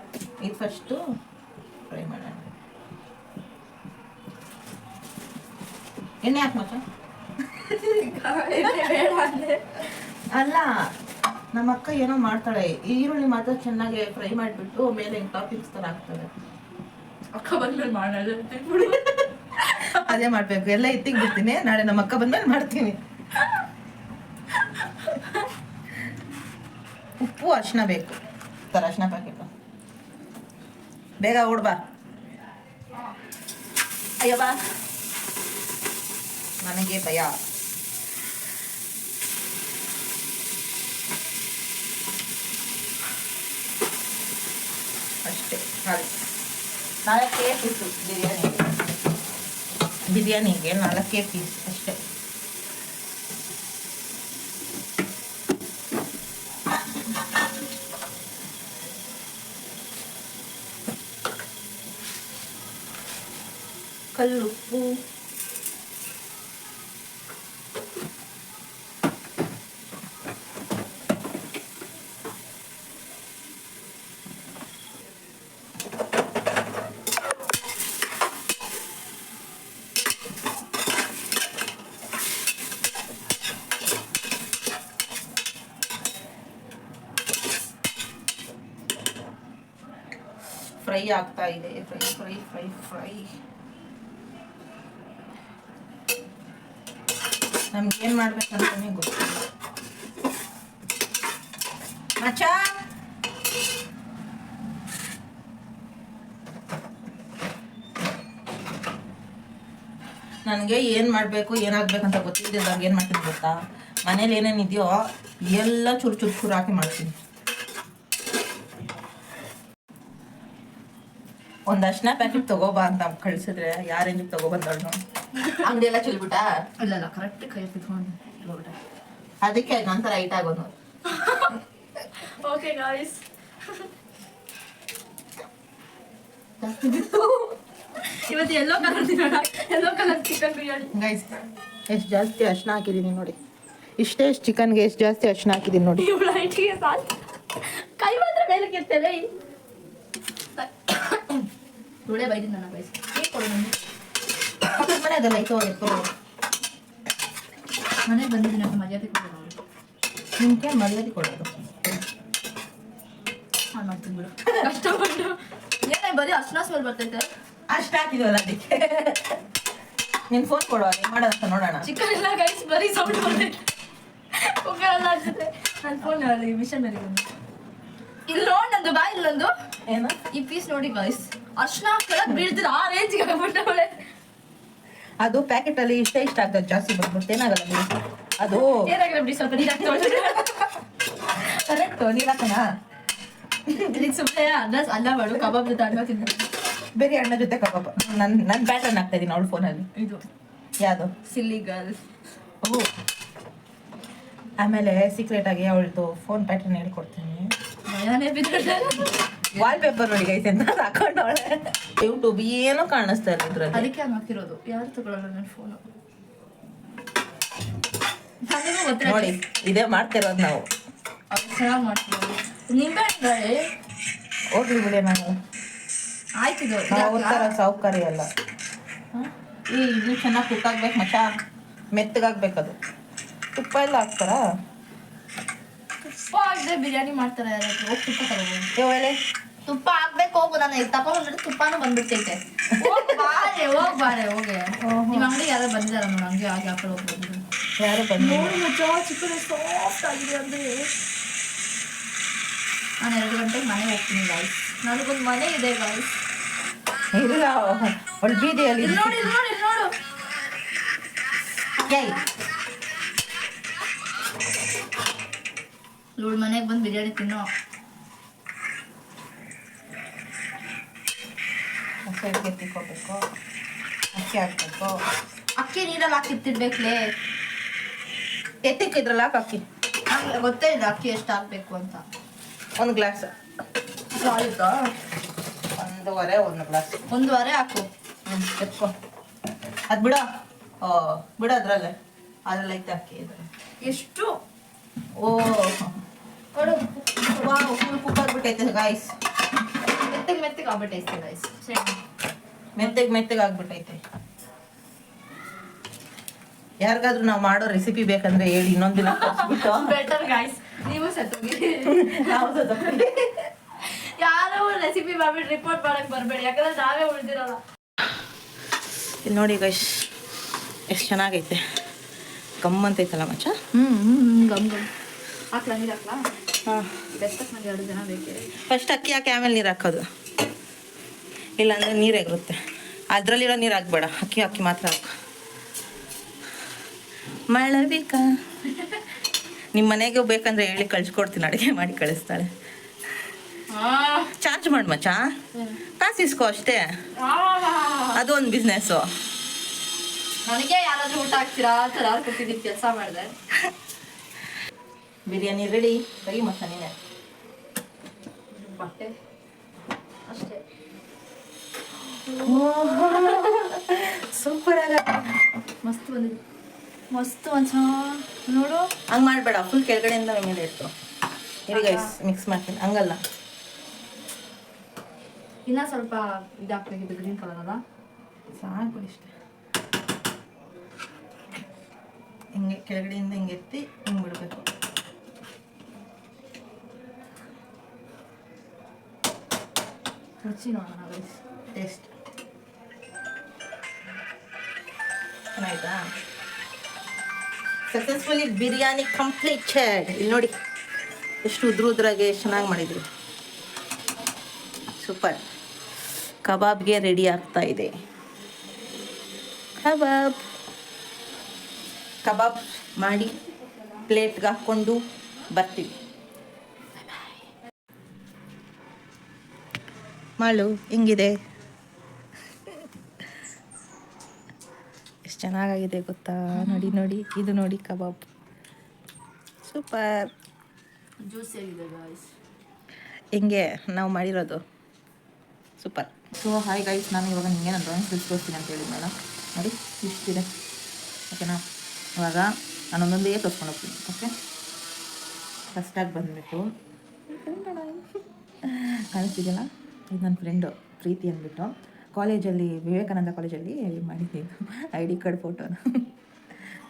ಇದು ಫಸ್ಟು ಫ್ರೈ ಮಾಡೋಣ ಎಣ್ಣೆ ಹಾಕಿ ಮಚ್ಚ ಬೇಡ ಅಂದೆ ಅಲ್ಲ ನಮ್ಮ ಅಕ್ಕ ಏನೋ ಮಾಡ್ತಾಳೆ ಈರುಳ್ಳಿ ಮಾತ್ರ ಚೆನ್ನಾಗಿ ಫ್ರೈ ಮಾಡಿಬಿಟ್ಟು ಮೇಲೆ ಹಿಂಗೆ ಟಾಪಿಕ್ಸ್ ಥರ ಹಾಕ್ತಾಳೆ ಅಕ್ಕ ಬಂದ್ಮೇಲೆ ಮಾಡೋದು ಅದೇ ಮಾಡ್ಬೇಕು ಎಲ್ಲ ಇತ್ತಿಗೆ ಬಿಡ್ತೀನಿ ನಾಳೆ ನಮ್ಮ ಅಕ್ಕ ಬಂದ್ಮೇಲೆ ಮಾಡ್ತೀನಿ ಉಪ್ಪು ಅರಿಶಿನ ಬೇಕು ಅರಿಶಿನ ಪ್ಯಾಕೆಟ್ ಬೇಗ ಓಡ್ಬಾ ಅಯ್ಯೋ ಬಾ ನನಗೆ ಭಯ ಅಷ್ಟೇ ನಾಲ್ಕೇ ಪೀಸು ಬಿರಿಯಾನಿಗೆ 4 ಪೀಸ್ ಅಷ್ಟೇ ಕಲ್ಲುಪ್ಪು ಫ್ರೈ ಆಗ್ತಾ ಇದೆ ಫ್ರೈ ನಮ್ಗೆ ಏನ್ ಮಾಡ್ಬೇಕಂತಾನೆ ಗೊತ್ತಿಲ್ಲ ಮಚ್ಚ ನನಗೆ ಏನು ಮಾಡಬೇಕು ಏನಾಗಬೇಕಂತ ಗೊತ್ತಿದ್ದಾಗ ಏನು ಮಾಡ್ತೀನಿ ಗೊತ್ತಾ ಮನೇಲಿ ಏನೇನಿದೆಯೋ ಎಲ್ಲ ಚೂರು ಹಾಕಿ ಮಾಡ್ತೀನಿ ಒಂದು ಅರ್ಶಿನ ಪ್ಯಾಕೆಟ್ ತಗೋಬಾ ಅಂತ ಕಳಿಸಿದ್ರೆ ಯಾರೇನಿಗೆ ತಗೊಬಂದವಳು ಅಂಗಡಿ ಎಲ್ಲ ಚೆಲ್ಬಿಟ್ಟ ಇಲ್ಲ ಕರೆಕ್ಟ್ ಕೈ ತಿಳ್ಕೊಂಡು ಅದಕ್ಕೆ ನಂತರ ಹೈಟ್ ಆಗೋದು ಓಕೆ ಗಾಯ್ಸ್ ಇವತ್ತು yellow colour chicken biryani guys ಎಷ್ಟು ಜಾಸ್ತಿ ಅರ್ಶಿನ ಹಾಕಿದ್ದೀನಿ ನೋಡಿ ಇಷ್ಟೇ ಚಿಕನ್ಗೆ ಎಷ್ಟು ಜಾಸ್ತಿ ಅರ್ಶಿನ ಹಾಕಿದ್ದೀನಿ ನೋಡಿ ಇವಳು ಹೈಟಿಗೆ ಸಾಕು ಕೈ ಮಾತ್ರ ಮೇಲಕ್ಕೆ ಇರ್ತೇವೆ ಇವಳೇ ಬೈದಿದ್ದು ನನ್ನ ಗೈಸ್ ಏನು ಕೊಡು ನನಗೆ ಮನೆ ಅದಲ್ಲ ಐತೋ ಎತ್ಕೊಳ್ಳೋ ಮನೆಗೆ ಬಂದಿದ್ದೀನಿ ಅಂತ ಮರ್ಯಾದೆ ಕೊಡೋದು ನಿಮ್ಗೆ ಮರ್ಯಾದೆ ಕೊಡೋದು ಹಾಂ ಮಾಡ್ತೀನಿ ಬಿಡು ಕಷ್ಟಪಟ್ಟು ಏನೇ ಬರೀ ಅರ್ಶಿನ ಸ್ಮೆಲ್ ಬರ್ತೈತೆ ಅಷ್ಟು ಹಾಕಿದ್ವಲ್ಲ ಅದಕ್ಕೆ ನಿನ್ ಫೋನ್ ಕೊಡುವ ಏನು ಮಾಡೋದಂತ ನೋಡೋಣ ಚಿಕನ್ ಎಲ್ಲ ಗೈಸ್ ಬರೀ ಸೌಂಡ್ ಬರ್ತೈತೆ ಕುಕ್ಕರ್ ಎಲ್ಲ ಅನ್ಸುತ್ತೆ ನನ್ನ ಫೋನ್ ಅಲ್ಲಿ ಮಿಷನ್ ಮೇಲೆ ಬಂದು ಇಲ್ಲಿ ನೋಡಿ ನಂದು ಬಾ ಇಲ್ಲೊಂದು ಏನು ಈ ಪೀಸ್ ನೋಡಿ ಗೈಸ್ ಅರ್ಶಿನ ಕೆಳಗೆ ಬೀಳ್ತಿಲ್ಲ ಆ ರೇಂಜ್ಗೆ ಆಗ್ಬಿಟ್ಟವಳೆ ಅದು ಪ್ಯಾಕೆಟ್ ಅಲ್ಲಿ ಇಷ್ಟ ಆಗ್ತದೆ ಜಾಸ್ತಿ ಬಂದ್ಬಿಟ್ಟು ಏನಾಗಲ್ಲ ಬಿಡಿ ಅದು ಏನಾಗಿಲ್ಲ ಬಿಡಿ ಸ್ವಲ್ಪ ನೀರು ಕರೆಕ್ಟ್ ನೀರು ಹಾಕೋಣ ಇದಕ್ಕೆ ಸುಮ್ಮನೆ ಅಲ್ಲ ಮಾಡು ಕಬಾಬ್ ಜೊತೆ ಅನ್ನ ತಿಂದು ಬೇರೆ ಅಣ್ಣ ಜೊತೆ ಕಬಾಬ್ ನನ್ನ ಪ್ಯಾಟರ್ನ್ ಹಾಕ್ತಾ ಇದೀನಿ ಅವಳು ಫೋನಲ್ಲಿ ಇದು ಯಾವುದು ಸಿಲ್ಲಿ ಗರ್ಲ್ ಓ ಆಮೇಲೆ ಸೀಕ್ರೆಟ್ ಆಗಿ ಅವಳದು ಫೋನ್ ಪ್ಯಾಟರ್ನ್ ಹೇಳ್ಕೊಡ್ತೀನಿ ಭಯನೇ ಬಿದ್ದರೆ ವಾಲ್ ಪೇಪರ್ ನೋಡಿ ಗೈಸ್ ಎಂತ ಹಾಕೊಂಡವಳೆ. ಯೂಟ್ಯೂಬ್ ಏನೋ ಕಾಣಿಸ್ತಾ ಇಲ್ಲ ಇದ್ರಲ್ಲಿ. ಅದಕ್ಕೆ ಹಂಗೆ ಹಾಕಿರೋದು. ಯಾರು ತಗೊಳ್ಳಲ್ಲ ನನ್ನ ಫೋನು. ನನಗೂ ಗೊತ್ತಿಲ್ಲ ನೋಡಿ ಇದೇ ಮಾಡ್ತಿರೋದು ನಾವು. ಅದು ಚೆನ್ನಾಗಿ ಮಾಡ್ತಿರೋದು. ನಿಂಬೆ ಹಣ್ಣು ಹೋಗ್ಲಿ ಬಿಡಿ ನಾನು ಆಯ್ತಿದ್ದು. ಉತ್ತರ ಸೌಕರ್ಯ ಅಲ್ಲ. ಈ ಇದು ಚೆನ್ನಾಗಿ ಕುಕ್ ಆಗ್ಬೇಕು ಮಚ್ಚ, ಮೆತ್ತಗಾಗ್ಬೇಕದು. ತುಪ್ಪ ಎಲ್ಲ ಹಾಕ್ತಾರಾ? ತುಪ್ಪ ಹಾಕಿದ್ರೆ ಬಿರಿಯಾನಿ ಮಾಡ್ತಾರೆ ಯಾರಾದ್ರು. ಹೋಗಿ ತುಪ್ಪ ತಗೋಬೋದು. ಹೇಳೆ ತುಪ್ಪ ಹಾಕ್ಬೇಕು ಹೋಗು. ನಾನು ತಗೊಂಡ್ರೆ ತುಪ್ಪನೂ ಬಂದ್ಬಿಡ್ತೈತೆ. ಹೋಗಿ ಬಾರೆ ಹೋಗಿ. ನಿಮ್ಮ ಅಂಗಡಿ ಯಾರು ಬಂದಿದಾರ ನೋಡಿ, ಹಂಗೆ ಆಗಿ ಹಾಕೊಂಡು ಹೋಗ್ಬೋದು. ಯಾರು ಬಂದು ನೋಡಿ ಮಚ್ಚ ಚಿಕನ್ ಸಾಫ್ಟ್ ಆಗಿದೆ ಅಂದರೆ. ನಾನು 2 ಗಂಟೆಗೆ ಮನೆಗೆ ಹೋಗ್ತೀನಿ ಗಾಯ್ಸ್. ನನಗೊಂದು ಮನೆ ಇದೆ ಗಾಯ್ಸ್. ಇಲ್ಲ ಅವಳು ಬೀದಿಯಲ್ಲಿ ಇಲ್ಲಿ ನೋಡಿ ಇಲ್ಲಿ ನೋಡಿ ಇಲ್ಲಿ ನೋಡು. ಇವಳು ಮನೆಗೆ ಬಂದು ಬಿರಿಯಾನಿ ತಿನ್ನೋ. ಸೈಡ್ಗೆ ಎತ್ತಿಕೋಬೇಕು, ಅಕ್ಕಿ ಹಾಕ್ಬೇಕು. ಅಕ್ಕಿ ನೀರಲ್ಲಿ ಹಾಕಿ ಇತ್ತಿಡ್ಬೇಕ್ಲೇ. ಎತ್ತಿಕ್ಕಿದ್ರಲ್ಲ ಅಕ್ಕಿ. ನಂಗೆ ಗೊತ್ತೇ ಇಲ್ಲ ಅಕ್ಕಿ ಎಷ್ಟು ಹಾಕ್ಬೇಕು ಅಂತ. 1 ಗ್ಲಾಸ್ ಆಯ್ತಾ? 1 ಗ್ಲಾಸ್. 1.5 ಹಾಕು. ಎತ್ಕೊ ಅದು ಬಿಡ. ಬಿಡ ಅದ್ರಲ್ಲೇ ಐತೆ ಅಕ್ಕಿ ಇದ್ರೆ. ಎಷ್ಟು? ಓ ನೋಡು. ವಾವ್ ಫುಲ್ ಕುಕ್ ಆಗ್ಬಿಟ್ಟೈತೆ ಗಾಯ್ಸ್. ಮೆತ್ತಗೆ ಆಗ್ಬಿಟ್ಟೈತೆ ಗಾಯ್ಸ್. ಮೆತ್ತಗೆ ಆಗ್ಬಿಟ್ಟೈತೆ. ಯಾರಿಗಾದ್ರೂ ನಾವು ಮಾಡೋ ರೆಸಿಪಿ ಬೇಕಂದ್ರೆ ಹೇಳಿ, ಇನ್ನೊಂದಿನ ಕಳ್ಸ್ಬಿಟ್ಟು. Better guys. ನೀವು ಸತ್ತೋಗಿ ನಾವು ಸತ್ತೋಗ್ತೀವಿ. ಯಾರೋ ರೆಸಿಪಿ ಮಾಡ್ಬಿಟ್ಟು ರಿಪೋರ್ಟ್ ಮಾಡಕ್ ಬರಬೇಡಿ, ಯಾಕಂದ್ರೆ ನಾವೇ ಉಳಿದಿರಲ್ಲ. ಇಲ್ಲಿ ನೋಡಿ ಗೈಸ್ ಎಷ್ಟು ಚೆನ್ನಾಗೈತೆ. ಗಮ್ಮಂತೈತಲ್ಲ ಮಚ್ಚ. ಗಮ್ ಹಾಕ್ಲಾ ನೀರು ಹಾಕ್ಲಾ? ಹಾಂ ಬೆಸ್ತಕ್ಕೆ ನಂಗೆ 2 ಜನ ಬೇಕೇ. ಫಸ್ಟ್ ಅಕ್ಕಿ ಹಾಕಿ ಆಮೇಲೆ ನೀರು ಹಾಕೋದು, ಇಲ್ಲಾಂದರೆ ನೀರು ಎಗರುತ್ತೆ. ಅದರಲ್ಲಿರೋ ನೀರು ಹಾಕ್ಬೇಡ, ಅಕ್ಕಿ ಹಾಕಿ ಮಾತ್ರ ಹಾಕು. ಮಳೆ ಬೇಕಾ? ನಿಮ್ಮ ಮನೆಗೆ ಬೇಕಂದ್ರೆ ಹೇಳಿ ಕಳ್ಸಿಕೊಡ್ತೀನಿ, ಅಡುಗೆ ಮಾಡಿ ಕಳಿಸ್ತಾಳೆ. ಚಾರ್ಜ್ ಮಾಡಿ ಮಚ್ಚ, ಕಾಸು ಇಸ್ಕೋ ಅಷ್ಟೇ. ಅದು ಒಂದು ಬಿಸ್ನೆಸ್ಸು. ನನಗೆ ಯಾರಾದ್ರೂ ಊಟ ಹಾಕ್ತೀರಾ ಅಂತ ಯಾರು ಕೊಟ್ಟಿದ್ದೀನಿ ಕೆಲಸ ಮಾಡಿದೆ. ಬಿರಿಯಾನಿ ರೆಡಿ. ಬರೀ ಮಚ್ಚ ನೀನೆ ಬಟ್ಟೆ ಅಷ್ಟೇ. ಸೂಪರ್ ಆಗತ್ತೆ. ಮಸ್ತ್ ಬಂದಿದೆ, ಮಸ್ತ್ ಒಂದ್ಸ ನೋಡು. ಹಂಗೆ ಮಾಡಬೇಡ, ಫುಲ್ ಕೆಳಗಡೆಯಿಂದ ಮೇಲೆ ಇಟ್ಟು ಇರಿ ಗೈಸ್. ಮಿಕ್ಸ್ ಮಾಡ್ತೀನಿ, ಹಂಗಲ್ಲ. ಇನ್ನ ಸ್ವಲ್ಪ ಇದಾಗ್ಬೇಕಿತ್ತು, ಗ್ರೀನ್ ಕಲರ್ ಅಲ್ಲ. ಸಾಕು ಇಷ್ಟೇ. ಹಿಂಗೆ ಕೆಳಗಡೆಯಿಂದ ಹಿಂಗೆ ಎತ್ತಿ ಹಿಂಗೆ ಬಿಡಬೇಕು. ರುಚಿ ನೋಡೋಣ ಗೈಸ್. ಟೇಸ್ಟ್ ಚೆನ್ನಾಯ್ತಾ? Successfully biryani completed. ಇಲ್ಲಿ ನೋಡಿ ಎಷ್ಟು ಉದ್ರಾಗೆ ಎಷ್ಟು ಚೆನ್ನಾಗಿ ಮಾಡಿದ್ರು. ಸೂಪರ್. ಕಬಾಬ್ಗೆ ರೆಡಿ ಆಗ್ತಾ ಇದೆ. ಕಬಾಬ್ ಮಾಡಿ ಪ್ಲೇಟ್ಗೆ ಹಾಕ್ಕೊಂಡು ಬರ್ತೀವಿ. ಮಾಳು ಹೆಂಗಿದೆ? ಎಷ್ಟು ಚೆನ್ನಾಗಿದೆ ಗೊತ್ತಾ? ನೋಡಿ ನೋಡಿ, ಇದು ನೋಡಿ ಕಬಾಬ್. ಸೂಪರ್. ಜ್ಯೂಸಿ ಆಗಿದೆ ಗಾಯ್ಸ್. ಹಿಂಗೆ ನಾವು ಮಾಡಿರೋದು ಸೂಪರ್. ಸೊ ಹಾಯ್ ಗೈಸ್, ನಾನು ಇವಾಗ ನಿಮಗೆ ನಾನು ಡ್ರಾಯಿಂಗ್ ಸ್ಕಿಲ್ಸ್ ತೋರಿಸ್ತೀನಿ ಅಂತ ಹೇಳಿದ್ನಲ್ಲ, ನೋಡಿ ಇಷ್ಟಿದೆ. ಓಕೆನಾ? ಇವಾಗ ನಾನು ಒಂದೊಂದೇ ತೋರಿಸ್ಕೊಂಡು ಹೋಗ್ತೀನಿ. ಓಕೆ, ಫಸ್ಟಾಗಿ ಬಂದುಬಿಟ್ಟು ಕಾಣಿಸ್ತಿದೆಯಲ್ಲ, ಇದು ನನ್ನ ಫ್ರೆಂಡು ಪ್ರೀತಿ ಅಂದ್ಬಿಟ್ಟು ಕಾಲೇಜಲ್ಲಿ, ವಿವೇಕಾನಂದ ಕಾಲೇಜಲ್ಲಿ ಮಾಡಿದ್ದು ID ಕಾರ್ಡ್ ಫೋಟೋನ.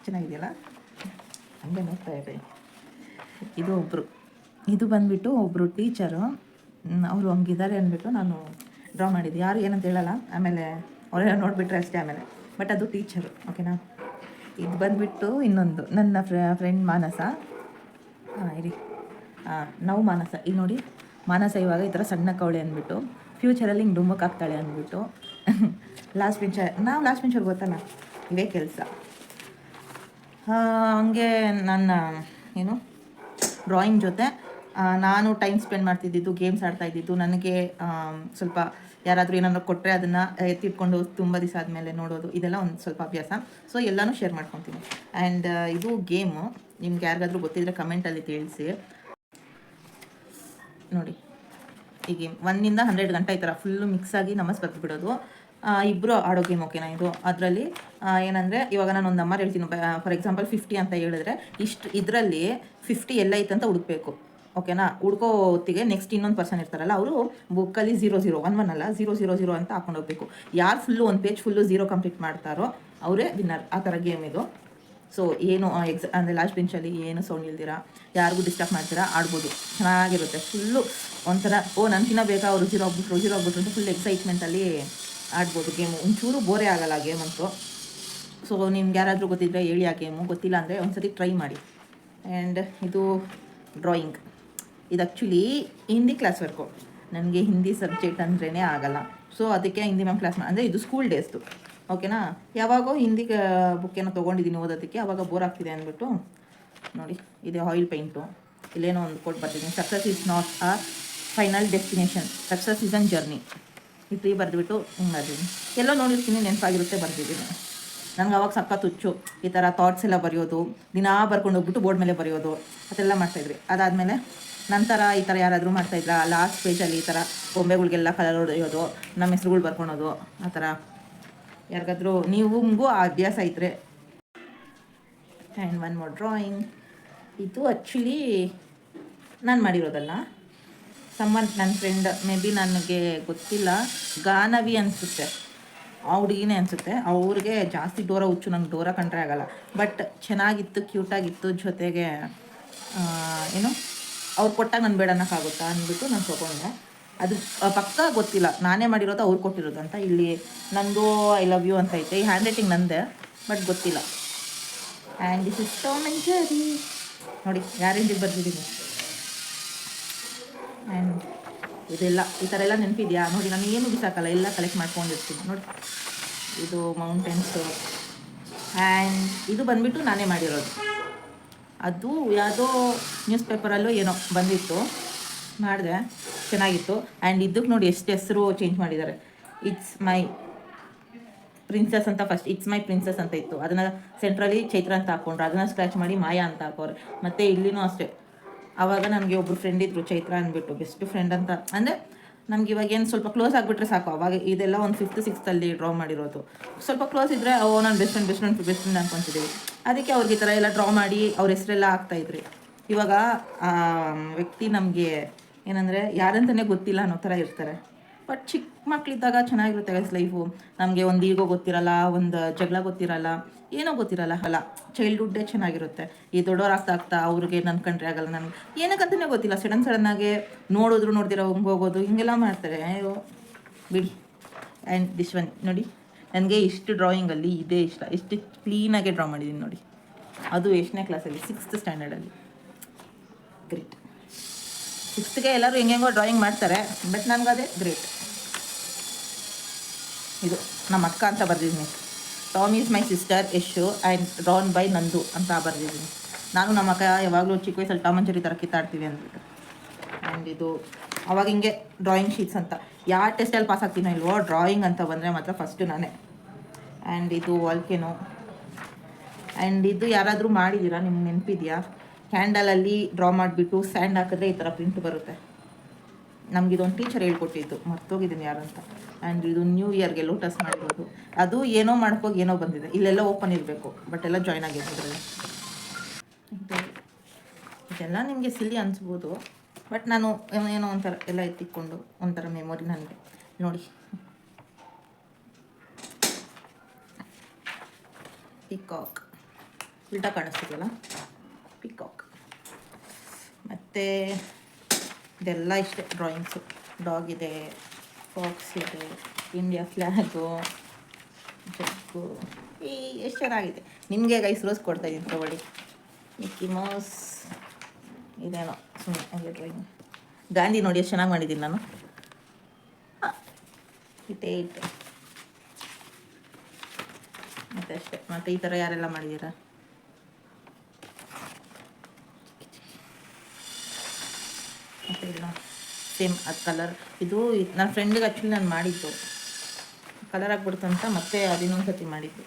ಚೆನ್ನಾಗಿದೆಯಲ್ಲ, ಹಂಗೆ ನೋಡ್ತಾ ಇರಿ. ಇದು ಬಂದುಬಿಟ್ಟು ಒಬ್ಬರು ಟೀಚರು, ಅವರು ಹಂಗಿದ್ದಾರೆ ಅಂದ್ಬಿಟ್ಟು ನಾನು ಡ್ರಾ ಮಾಡಿದ್ದು. ಯಾರು ಏನಂತ ಹೇಳಲ್ಲ, ಆಮೇಲೆ ಅವರೆಲ್ಲ ನೋಡಿಬಿಟ್ರೆ ಅಷ್ಟೇ ಆಮೇಲೆ. ಬಟ್ ಅದು ಟೀಚರು. ಓಕೆನಾ? ಇದು ಬಂದುಬಿಟ್ಟು ಇನ್ನೊಂದು ನನ್ನ ಫ್ರೆಂಡ್ ಮಾನಸ. ಇರಿ, ನಾವು ಮಾನಸ. ಈಗ ನೋಡಿ, ಮಾನಸ ಇವಾಗ ಈ ಥರ ಸಣ್ಣ ಕವಳೆ ಅಂದ್ಬಿಟ್ಟು ಫ್ಯೂಚರಲ್ಲಿ ಹಿಂಗೆ ಡುಮ್ಮಕ್ಕೆ ಆಗ್ತಾಳೆ ಅಂದ್ಬಿಟ್ಟು ಲಾಸ್ಟ್ ಬೆಂಚರ್. ನಾವು ಲಾಸ್ಟ್ ಬೆಂಚರ್ ಗೊತ್ತಲ್ಲ, ಇದೇ ಕೆಲಸ. ಹಂಗೆ ನನ್ನ ಏನು ಡ್ರಾಯಿಂಗ್ ಜೊತೆ ನಾನು ಟೈಮ್ ಸ್ಪೆಂಡ್ ಮಾಡ್ತಿದ್ದಿದ್ದು, ಗೇಮ್ಸ್ ಆಡ್ತಾ ಇದ್ದಿದ್ದು. ನನಗೆ ಸ್ವಲ್ಪ ಯಾರಾದರೂ ಏನಾದರೂ ಕೊಟ್ಟರೆ ಅದನ್ನು ಎತ್ತಿಟ್ಕೊಂಡು ತುಂಬ ದಿವಸ ಆದಮೇಲೆ ನೋಡೋದು, ಇದೆಲ್ಲ ಒಂದು ಸ್ವಲ್ಪ ಅಭ್ಯಾಸ. ಸೊ ಎಲ್ಲನೂ ಶೇರ್ ಮಾಡ್ಕೊತೀನಿ. ಆ್ಯಂಡ್ ಇದು ಗೇಮು, ನಿಮ್ಗೆ ಯಾರಿಗಾದ್ರೂ ಗೊತ್ತಿದ್ದರೆ ಕಮೆಂಟಲ್ಲಿ ತಿಳಿಸಿ. ನೋಡಿ ಈ ಗೇಮ್ 1 ಇಂದ 100 ಗಂಟೆ ಈ ಥರ ಫುಲ್ಲು ಮಿಕ್ಸ್ ಆಗಿ ನಮಸ್ ಬಿಡೋದು. ಇಬ್ಬರು ಆಡೋ ಗೇಮ್ ಓಕೆನಾ ಇದು. ಅದರಲ್ಲಿ ಏನಂದರೆ ಇವಾಗ ನಾನು ಒಂದು ನಂಬರ್ ಹೇಳ್ತೀನಿ, ಫಾರ್ ಎಕ್ಸಾಂಪಲ್ 50 ಅಂತ ಹೇಳಿದ್ರೆ ಇದರಲ್ಲಿ 50 ಎಲ್ಲ ಐತೆ ಅಂತ ಹುಡುಕ್ಬೇಕು ಓಕೆನಾ. ಹುಡ್ಕೋ ಹೊತ್ತಿಗೆ ನೆಕ್ಸ್ಟ್ ಇನ್ನೊಂದು ಪರ್ಸನ್ ಇರ್ತಾರಲ್ಲ ಅವರು ಬುಕ್ಕಲ್ಲಿ 00 1 ಅಲ್ಲ 000 ಅಂತ ಹಾಕೊಂಡು ಹೋಗ್ಬೇಕು. ಯಾರು ಫುಲ್ಲು ಒಂದು ಪೇಜ್ ಫುಲ್ಲು 0 ಕಂಪ್ಲೀಟ್ ಮಾಡ್ತಾರೋ ಅವರೇ ವಿನ್ನರ್. ಆ ಥರ ಗೇಮ್ ಇದು. ಸೊ ಏನು ಅಂದರೆ ಲಾಸ್ಟ್ ಬೆಂಚಲ್ಲಿ ಏನು ಸೌಂಡ್ ಇಲ್ದಿರಾ ಯಾರಿಗೂ ಡಿಸ್ಟರ್ಬ್ ಮಾಡ್ತೀರಾ ಆಡ್ಬೋದು, ಚೆನ್ನಾಗಿರುತ್ತೆ. ಫುಲ್ಲು ಒಂಥರ ನನಗಿನ್ನ ಬೇಕಾ ಅವರು 0 ಆಗ್ಬಿಟ್ರು ಅಂತ ಫುಲ್ ಎಕ್ಸೈಟ್ಮೆಂಟಲ್ಲಿ ಆಡ್ಬೋದು ಗೇಮು. ಒಂಚೂರು ಬೋರೇ ಆಗೋಲ್ಲ ಗೇಮ್ ಅಂತೂ. ಸೊ ನಿಮ್ಗೆ ಯಾರಾದರೂ ಗೊತ್ತಿದ್ದರೆ ಹೇಳಿ ಆ ಗೇಮು, ಗೊತ್ತಿಲ್ಲ ಅಂದರೆ ಒಂದ್ಸತಿ ಟ್ರೈ ಮಾಡಿ. ಆ್ಯಂಡ್ ಇದು ಡ್ರಾಯಿಂಗ್. ಇದು ಆ್ಯಕ್ಚುಲಿ ಹಿಂದಿ ಕ್ಲಾಸ್ ವರ್ಕು. ನನಗೆ ಹಿಂದಿ ಸಬ್ಜೆಕ್ಟ್ ಅಂದ್ರೇ ಆಗಲ್ಲ. ಸೊ ಅದಕ್ಕೆ ಹಿಂದಿ ಮ್ಯಾಮ್ ಕ್ಲಾಸ್ ಅಂದರೆ ಇದು ಸ್ಕೂಲ್ ಡೇಸ್ದು ಓಕೆನಾ. ಯಾವಾಗೋ ಹಿಂದಿ ಬುಕ್ಕೇನೋ ತೊಗೊಂಡಿದ್ದೀನಿ ಓದೋದಕ್ಕೆ, ಆವಾಗ ಬೋರ್ ಆಗ್ತಿದೆ ಅಂದ್ಬಿಟ್ಟು ನೋಡಿ ಇದೆ ಆಯಿಲ್ ಪೇಂಟು. ಇಲ್ಲೇನೋ ಒಂದು ಕೊಟ್ಟು ಬರ್ತಿದ್ದೀನಿ, success is not a final destination, success is an journey. ಈ ಟ್ರೀ ಬರೆದ್ಬಿಟ್ಟು ಹಿಂಗೆ ಬರ್ತೀನಿ. ಎಲ್ಲೋ ನೋಡಿರ್ತೀನಿ ನೆನಪಾಗಿರುತ್ತೆ ಬರ್ತಿದ್ದೀನಿ. ನನಗೆ ಅವಾಗ ಸಖತ್ ಹುಚ್ಚು ಈ ಥರ ಥಾಟ್ಸ್ ಎಲ್ಲ ಬರೆಯೋದು, ದಿನ ಬರ್ಕೊಂಡು ಹೋಗ್ಬಿಟ್ಟು ಬೋರ್ಡ್ ಮೇಲೆ ಬರೆಯೋದು ಅದೆಲ್ಲ ಮಾಡ್ತಾಯಿದ್ವಿ. ಅದಾದಮೇಲೆ ನಂತರ ಈ ಥರ ಯಾರಾದರೂ ಮಾಡ್ತಾಯಿದ್ರ ಲಾಸ್ಟ್ ಪೇಜಲ್ಲಿ ಈ ಥರ ಗೊಂಬೆಗಳಿಗೆಲ್ಲ ಕಲರ್ ಹೊಡೆಯೋದು, ನಮ್ಮ ಹೆಸ್ರುಗಳು ಬರ್ಕೊಳೋದು ಆ ಥರ. ಯಾರಿಗಾದ್ರೂ ನಿಮಗೂ ಆ ಅಭ್ಯಾಸ ಇದ್ದರೆ. And 1 more drawing. ಇದು ಆ್ಯಕ್ಚುಲಿ ನಾನು ಮಾಡಿರೋದಲ್ಲ, ನನ್ನ ಫ್ರೆಂಡ್ ಮೇ ಬಿ ನನಗೆ ಗೊತ್ತಿಲ್ಲ, ಗಾನವಿ ಅನಿಸುತ್ತೆ, ಆ ಹುಡುಗಿನೇ ಅನಿಸುತ್ತೆ. ಅವ್ರಿಗೆ ಜಾಸ್ತಿ ಡೋರಾ ಹುಚ್ಚು, ನಂಗೆ ಡೋರಾ ಕಂಡ್ರೆ ಆಗೋಲ್ಲ. ಬಟ್ ಚೆನ್ನಾಗಿತ್ತು, ಕ್ಯೂಟಾಗಿತ್ತು. ಜೊತೆಗೆ ಏನು ಅವ್ರು ಕೊಟ್ಟಾಗ ನಾನು ಬೇಡ ಅನ್ನೋಕ್ಕಾಗುತ್ತಾ ಅಂದ್ಬಿಟ್ಟು ನಾನು ತೊಗೊಂಡೆ. ಅದು ಪಕ್ಕ ಗೊತ್ತಿಲ್ಲ ನಾನೇ ಮಾಡಿರೋದು ಅವ್ರು ಕೊಟ್ಟಿರೋದು ಅಂತ. ಇಲ್ಲಿ ನಂದು ಐ ಲವ್ ಯು ಅಂತ ಐತೆ, ಈ ಹ್ಯಾಂಡ್ ರೈಟಿಂಗ್ ನಂದೆ ಬಟ್ ಗೊತ್ತಿಲ್ಲ. And this is Tom and Jerry. ನೋಡಿ ಯಾರಿಂದಿಗೆ ಬರ್ತಿದ್ದೀನಿ. ಆ್ಯಂಡ್ ಇದೆಲ್ಲ ಈ ಥರ ಎಲ್ಲ ನೆನಪಿದೆಯಾ ನೋಡಿ, ನಾನು ಏನು ಬಿಸಾಕಲ್ಲ, ಎಲ್ಲ ಕಲೆಕ್ಟ್ ಮಾಡ್ಕೊಂಡಿರ್ತೀನಿ ನೋಡಿ. ಇದು ಮೌಂಟೇನ್ಸು. ಆ್ಯಂಡ್ ಇದು ಬಂದುಬಿಟ್ಟು ನಾನೇ ಮಾಡಿರೋದು. ಅದು ಯಾವುದೋ ನ್ಯೂಸ್ ಪೇಪರಲ್ಲೂ ಏನೋ ಬಂದಿತ್ತು, ಮಾಡಿದೆ, ಚೆನ್ನಾಗಿತ್ತು. ಆ್ಯಂಡ್ ಇದಕ್ಕೆ ನೋಡಿ ಎಷ್ಟು ಹೆಸರು ಚೇಂಜ್ ಮಾಡಿದ್ದಾರೆ. ಇಟ್ಸ್ ಮೈ ಪ್ರಿನ್ಸಸ್ ಅಂತ ಫಸ್ಟ್ ಇಟ್ಸ್ ಮೈ ಪ್ರಿನ್ಸಸ್ ಅಂತ ಇತ್ತು, ಅದನ್ನು ಸೆಂಟ್ರಲ್ಲಿ ಚೈತ್ರ ಅಂತ ಹಾಕ್ಕೊಂಡ್ರು, ಅದನ್ನು ಸ್ಕ್ರ್ಯಾಚ್ ಮಾಡಿ ಮಾಯಾ ಅಂತ ಹಾಕೋರು. ಮತ್ತು ಇಲ್ಲಿನೂ ಅಷ್ಟೇ. ಆವಾಗ ನನಗೆ ಒಬ್ಬರು ಫ್ರೆಂಡ್ ಇದ್ದರು ಚೈತ್ರ ಅಂದ್ಬಿಟ್ಟು, ಬೆಸ್ಟ್ ಫ್ರೆಂಡ್ ಅಂತ. ಅಂದರೆ ನಮ್ಗೆ ಇವಾಗ ಏನು ಸ್ವಲ್ಪ ಕ್ಲೋಸ್ ಆಗಿಬಿಟ್ರೆ ಸಾಕು. ಅವಾಗ ಇದೆಲ್ಲ ಒಂದು 5th 6th ಡ್ರಾ ಮಾಡಿರೋದು. ಸ್ವಲ್ಪ ಕ್ಲೋಸ್ ಇದ್ದರೆ ನಾನು ಬೆಸ್ಟ್ ಫ್ರೆಂಡ್ ಅನ್ಕೊತಿದ್ದೀವಿ. ಅದಕ್ಕೆ ಅವ್ರಿಗೆ ಈ ಥರ ಎಲ್ಲ ಡ್ರಾ ಮಾಡಿ ಅವ್ರ ಹೆಸರೆಲ್ಲ ಹಾಕ್ತಾಯಿದ್ರಿ. ಇವಾಗ ಆ ವ್ಯಕ್ತಿ ನಮಗೆ ಏನಂದರೆ ಯಾರಂತಲೇ ಗೊತ್ತಿಲ್ಲ ಅನ್ನೋ ಥರ ಇರ್ತಾರೆ. ಬಟ್ ಚಿಕ್ಕ ಮಕ್ಕಳಿದ್ದಾಗ ಚೆನ್ನಾಗಿರುತ್ತೆ ಗೈಸ್ ಲೈಫು. ನಮಗೆ ಒಂದು ಈಗೋ ಗೊತ್ತಿರಲ್ಲ, ಒಂದು ಜಗಳ ಗೊತ್ತಿರಲ್ಲ, ಏನೋ ಗೊತ್ತಿರಲ್ಲ ಅಲ್ಲ, ಚೈಲ್ಡ್ಹುಡ್ಡೇ ಚೆನ್ನಾಗಿರುತ್ತೆ. ಈ ದೊಡ್ಡವರಾಗ್ತಾ ಅವ್ರಿಗೆ ನನ್ನ ಕಂಡ್ರೆ ಆಗಲ್ಲ, ನನಗೆ ಏನಕ್ಕಂತಲೇ ಗೊತ್ತಿಲ್ಲ, ಸಡನ್ನಾಗೆ ನೋಡ್ದಿರೋ ಹೋಗೋದು ಹಿಂಗೆಲ್ಲ ಮಾಡ್ತಾರೆ. ಅಯ್ಯೋ ಬಿಡಿ. ಆ್ಯಂಡ್ ದಿಸ್ ಒನ್ ನೋಡಿ, ನನಗೆ ಇಷ್ಟು ಡ್ರಾಯಿಂಗಲ್ಲಿ ಇದೇ ಇಷ್ಟ. ಎಷ್ಟು ಕ್ಲೀನಾಗೆ ಡ್ರಾ ಮಾಡಿದ್ದೀನಿ ನೋಡಿ. ಅದು ಎಷ್ಟನೇ ಕ್ಲಾಸಲ್ಲಿ, 6th ಸ್ಟ್ಯಾಂಡರ್ಡಲ್ಲಿ. ಗ್ರೇಟ್. 6th ಎಲ್ಲರೂ ಹೆಂಗೆಂಗೋ ಡ್ರಾಯಿಂಗ್ ಮಾಡ್ತಾರೆ, ಬಟ್ ನನಗದೇ ಗ್ರೇಟ್. ಇದು ನಮ್ಮ ಅಕ್ಕ ಅಂತ ಬರೆದಿದ್ದೀನಿ. Tom is my sister Yashu and drawn by ನಂದು ಅಂತ ಬರೆದಿದ್ದೀನಿ. ನಾನು ನಮ್ಮ ಅಕ್ಕ ಯಾವಾಗಲೂ ಚಿಕ್ಕ ವಯಸ್ಸಲ್ಲಿ ಟಾಮ್ ಅಂಡ್ ಜೆರ್ರಿ ಥರ ಕಿತ್ತಾಡ್ತೀವಿ ಅಂದ್ಬಿಟ್ಟು. ಆ್ಯಂಡ್ ಇದು ಅವಾಗ ಹಿಂಗೆ ಡ್ರಾಯಿಂಗ್ ಶೀಟ್ಸ್ ಅಂತ, ಯಾವ ಟೆಸ್ಟಲ್ಲಿ ಪಾಸ್ ಆಗ್ತೀನೋ ಇಲ್ವೋ, ಡ್ರಾಯಿಂಗ್ ಅಂತ ಬಂದರೆ ಮಾತ್ರ ಫಸ್ಟು ನಾನೇ. ಆ್ಯಂಡ್ ಇದು ವಾಲ್ಕೆನೋ. ಆ್ಯಂಡ್ ಇದು ಯಾರಾದರೂ ಮಾಡಿದ್ದೀರಾ, ನಿಮ್ಗೆ ನೆನಪಿದೆಯಾ? ಕ್ಯಾಂಡಲಲ್ಲಿ ಡ್ರಾ ಮಾಡಿಬಿಟ್ಟು ಸ್ಯಾಂಡ್ ಹಾಕಿದ್ರೆ ಈ ಥರ ಪ್ರಿಂಟ್ ಬರುತ್ತೆ. ನಮಗಿದೊಂದು ಟೀಚರ್ ಹೇಳ್ಕೊಟ್ಟಿದ್ದು, ಮರ್ತೋಗಿದ್ದೀನಿ ಯಾರಂತ. ಆ್ಯಂಡ್ ಇದು ನ್ಯೂ ಇಯರ್ಗೆ ಲೋಟಸ್ ಮಾಡಿರೋದು. ಅದು ಏನೋ ಮಾಡ್ಕೋಗಿ ಏನೋ ಬಂದಿದೆ. ಇಲ್ಲೆಲ್ಲ ಓಪನ್ ಇರಬೇಕು, ಬಟ್ ಎಲ್ಲ ಜಾಯ್ನ್ ಆಗಿರ್ತಿದ್ರಲ್ಲ. ಇದೆಲ್ಲ ನಿಮಗೆ ಸಿಲ್ಲಿ ಅನಿಸ್ಬೋದು, ಬಟ್ ನಾನು ಏನೋ ಒಂಥರ ಎಲ್ಲ ಎತ್ತಿಕ್ಕೊಂಡು ಒಂಥರ ಮೆಮೊರಿ ನನಗೆ. ನೋಡಿ ಪಿಕಾಕ್ ಉಲ್ಟಾ ಕಾಣಿಸ್ತಿದೆಯಲ್ಲ, ಪಿಕಾಕ್. ಮತ್ತು ಇದೆಲ್ಲ ಇಷ್ಟೇ ಡ್ರಾಯಿಂಗ್ಸು. ಡಾಗ್ ಇದೆ, ಫಾಕ್ಸ್ ಇದೆ, ಇಂಡಿಯಾ ಫ್ಲ್ಯಾಗು, ಜಗ್ಗು. ಎಷ್ಟು ಚೆನ್ನಾಗಿದೆ. ನಿಮಗೆ ಗೈಸ್ ರೋಸ್ ಕೊಡ್ತಾಯಿದ್ದೀನಿ ತಗೊಳ್ಳಿ. ಮಿಕ್ಕಿ ಮೌಸ್ ಇದೇನೋ ಸುಮ್ಮನೆ ಹಾಗೆ ಡ್ರಾಯಿಂಗ್. ಗಾಂಧಿ ನೋಡಿ ಎಷ್ಟು ಚೆನ್ನಾಗಿ ಮಾಡಿದ್ದೀನಿ ನಾನು. ಇಟ್ಟೆ ಮತ್ತು ಅಷ್ಟೇ. ಮತ್ತು ಈ ಥರ ಯಾರೆಲ್ಲ ಮಾಡಿದ್ದೀರಾ? ಮತ್ತು ಇಲ್ಲ ಸೇಮ್ ಅದು ಕಲರ್. ಇದು ನನ್ನ ಫ್ರೆಂಡಿಗೆ ಆ್ಯಕ್ಚುಲಿ ನಾನು ಮಾಡಿದ್ದು, ಕಲರ್ ಆಗಿಬಿಡ್ತು ಅಂತ ಮತ್ತೆ ಅದಿನ್ನೊಂದು ಸತಿ ಮಾಡಿದ್ದು.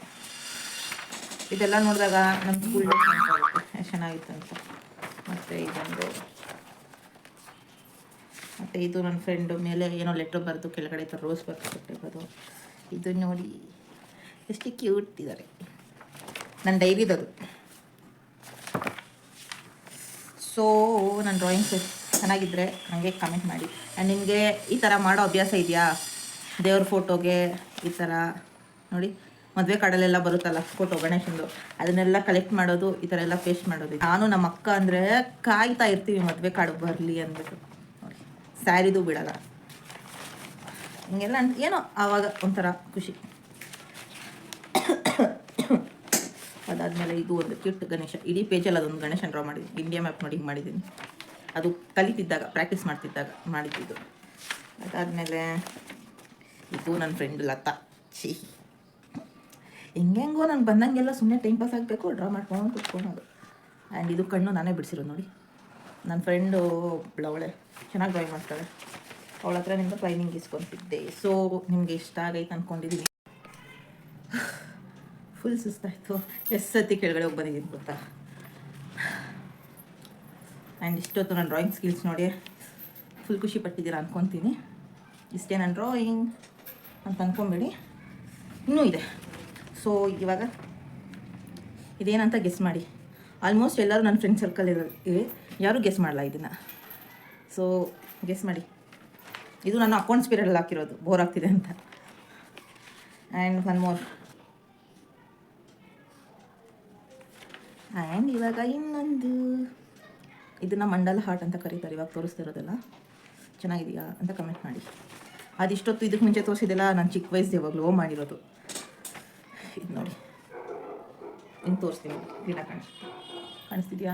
ಇದೆಲ್ಲ ನೋಡಿದಾಗ ನಮ್ಮ ಸ್ಕೂಲ್ ಡೇಸ್ ನೆನಪಾಗುತ್ತೆ, ಎಷ್ಟು ಚೆನ್ನಾಗಿತ್ತು ಅಂತ. ಮತ್ತು ಇದೊಂದು ಮತ್ತು ಇದು ನನ್ನ ಫ್ರೆಂಡು ಮೇಲೆ ಏನೋ ಲೆಟ್ರ್ ಬರೆದು ಕೆಳಗಡೆ ಥರ ರೋಸ್ ಬರ್ಕೊಟ್ಟಿರೋದು. ಇದು ನೋಡಿ ಎಷ್ಟು ಕ್ಯೂಟ್ ಇದ್ದಾರೆ. ನನ್ನ ಡೈರಿದದು. ಸೊ ನನ್ನ ಡ್ರಾಯಿಂಗ್ಸ್ ಚೆನ್ನಾಗಿದ್ದರೆ ನನಗೆ ಕಮೆಂಟ್ ಮಾಡಿ. ಆ್ಯಂಡ್ ನಿಮಗೆ ಈ ಥರ ಮಾಡೋ ಅಭ್ಯಾಸ ಇದೆಯಾ? ದೇವ್ರ ಫೋಟೋಗೆ ಈ ಥರ ನೋಡಿ ಮದುವೆ ಕಾರ್ಡಲ್ಲೆಲ್ಲ ಬರುತ್ತಲ್ಲ ಫೋಟೋ ಗಣೇಶಂದು, ಅದನ್ನೆಲ್ಲ ಕಲೆಕ್ಟ್ ಮಾಡೋದು, ಈ ಥರ ಎಲ್ಲ ಪೇಸ್ಟ್ ಮಾಡೋದು. ನಾನು ನಮ್ಮ ಅಕ್ಕ ಅಂದರೆ ಕಾಯ್ತಾ ಇರ್ತೀವಿ ಮದುವೆ ಕಾರ್ಡ್ ಬರಲಿ ಅಂದ್ಬಿಟ್ಟು. ನೋಡಿ ಸ್ಯಾರಿದು ಬಿಡಲ್ಲ, ಹಿಂಗೆಲ್ಲ ಏನೋ ಆವಾಗ ಒಂಥರ ಖುಷಿ. ಅದಾದಮೇಲೆ ಇದು ಒಂದು ಕ್ಯೂಟ್ ಗಣೇಶ, ಇಡೀ ಪೇಜಲ್ಲಿ ಅದೊಂದು ಗಣೇಶನ ಡ್ರಾ ಮಾಡಿದ್ದೀನಿ. ಇಂಡಿಯಾ ಮ್ಯಾಪ್ ನೋಡಿ ಹಿಂಗೆ ಮಾಡಿದ್ದೀನಿ. ಅದು ಕಲಿತಿದ್ದಾಗ ಪ್ರಾಕ್ಟೀಸ್ ಮಾಡ್ತಿದ್ದಾಗ ಮಾಡಿದ್ದು. ಅದಾದಮೇಲೆ ಇದು ನನ್ನ ಫ್ರೆಂಡ್ ಲತಾ. ಹೆಂಗೆಂಗೋ ನಂಗೆ ಬಂದಂಗೆಲ್ಲ ಸುಮ್ಮನೆ ಟೈಮ್ ಪಾಸ್ ಆಗಬೇಕು, ಡ್ರಾ ಮಾಡ್ಕೊಂಡು ಕುತ್ಕೊಳೋದು. ಆ್ಯಂಡ್ ಇದು ಕಣ್ಣು ನಾನೇ ಬಿಡಿಸಿರೋದು ನೋಡಿ. ನನ್ನ ಫ್ರೆಂಡು ಅವಳೆ ಚೆನ್ನಾಗಿ ಡ್ರಾಯಿಂಗ್ ಮಾಡ್ತಾಳೆ, ಅವಳ ಹತ್ರ ನಿಮ್ಗೆ ಟ್ರೈನಿಂಗ್ ಇಸ್ಕೊತಿದ್ದೆ. ಸೊ ನಿಮಗೆ ಇಷ್ಟ ಆಗೈತೆ ಅಂದ್ಕೊಂಡಿದ್ದೀನಿ. ಫುಲ್ ಸುಸ್ತಾಯಿತು, ಎಷ್ಟು ಸತಿ ಕೆಳಗಡೆ ಹೋಗಿ ಬಂದಿದ್ದೀನಿ ಗೊತ್ತಾ. ಆ್ಯಂಡ್ ಇಷ್ಟೊತ್ತು ನನ್ನ ಡ್ರಾಯಿಂಗ್ ಸ್ಕಿಲ್ಸ್ ನೋಡಿ ಫುಲ್ ಖುಷಿ ಪಟ್ಟಿದ್ದೀರಾ ಅಂದ್ಕೊತೀನಿ. ಇಷ್ಟೇ ನನ್ನ ಡ್ರಾಯಿಂಗ್ ಅಂತ ಅಂದ್ಕೊಂಬೇಡಿ, ಇನ್ನೂ ಇದೆ. ಸೊ ಇವಾಗ ಇದೇನಂತ ಗೆಸ್ ಮಾಡಿ. ಆಲ್ಮೋಸ್ಟ್ ಎಲ್ಲರೂ ನನ್ನ ಫ್ರೆಂಡ್ ಸರ್ಕಲ್ ಇವೆ, ಯಾರೂ ಗೆಸ್ ಮಾಡಲ್ಲ ಇದನ್ನು. ಸೊ ಗೆಸ್ ಮಾಡಿ. ಇದು ನಾನು ಅಕೌಂಟ್ಸ್ ಪೀರಿಯಡಲ್ಲಿ ಹಾಕಿರೋದು, ಬೋರ್ ಆಗ್ತಿದೆ ಅಂತ. And one more. ಆ್ಯಂಡ್ ಇವಾಗ ಇನ್ನೊಂದು, ಇದನ್ನು ಮಂಡಲ ಹಾರ್ಟ್ ಅಂತ ಕರೀತಾರೆ. ಇವಾಗ ತೋರಿಸ್ತಿರೋದಲ್ಲ ಚೆನ್ನಾಗಿದೆಯಾ ಅಂತ ಕಮೆಂಟ್ ಮಾಡಿ. ಅದಿಷ್ಟೊತ್ತು ಇದಕ್ಕೆ ಮುಂಚೆ ತೋರಿಸಿದೆಲ್ಲ ನಾನು ಚಿಕ್ಕ ವಯಸ್ಸು ಯಾವಾಗಲೂ ಮಾಡಿರೋದು. ಇದು ನೋಡಿ ಹಿಂಗೆ ತೋರಿಸ್ತೀನಿ, ಗಿಡ ಕಾಣಿಸ್ತಿದೆಯಾ?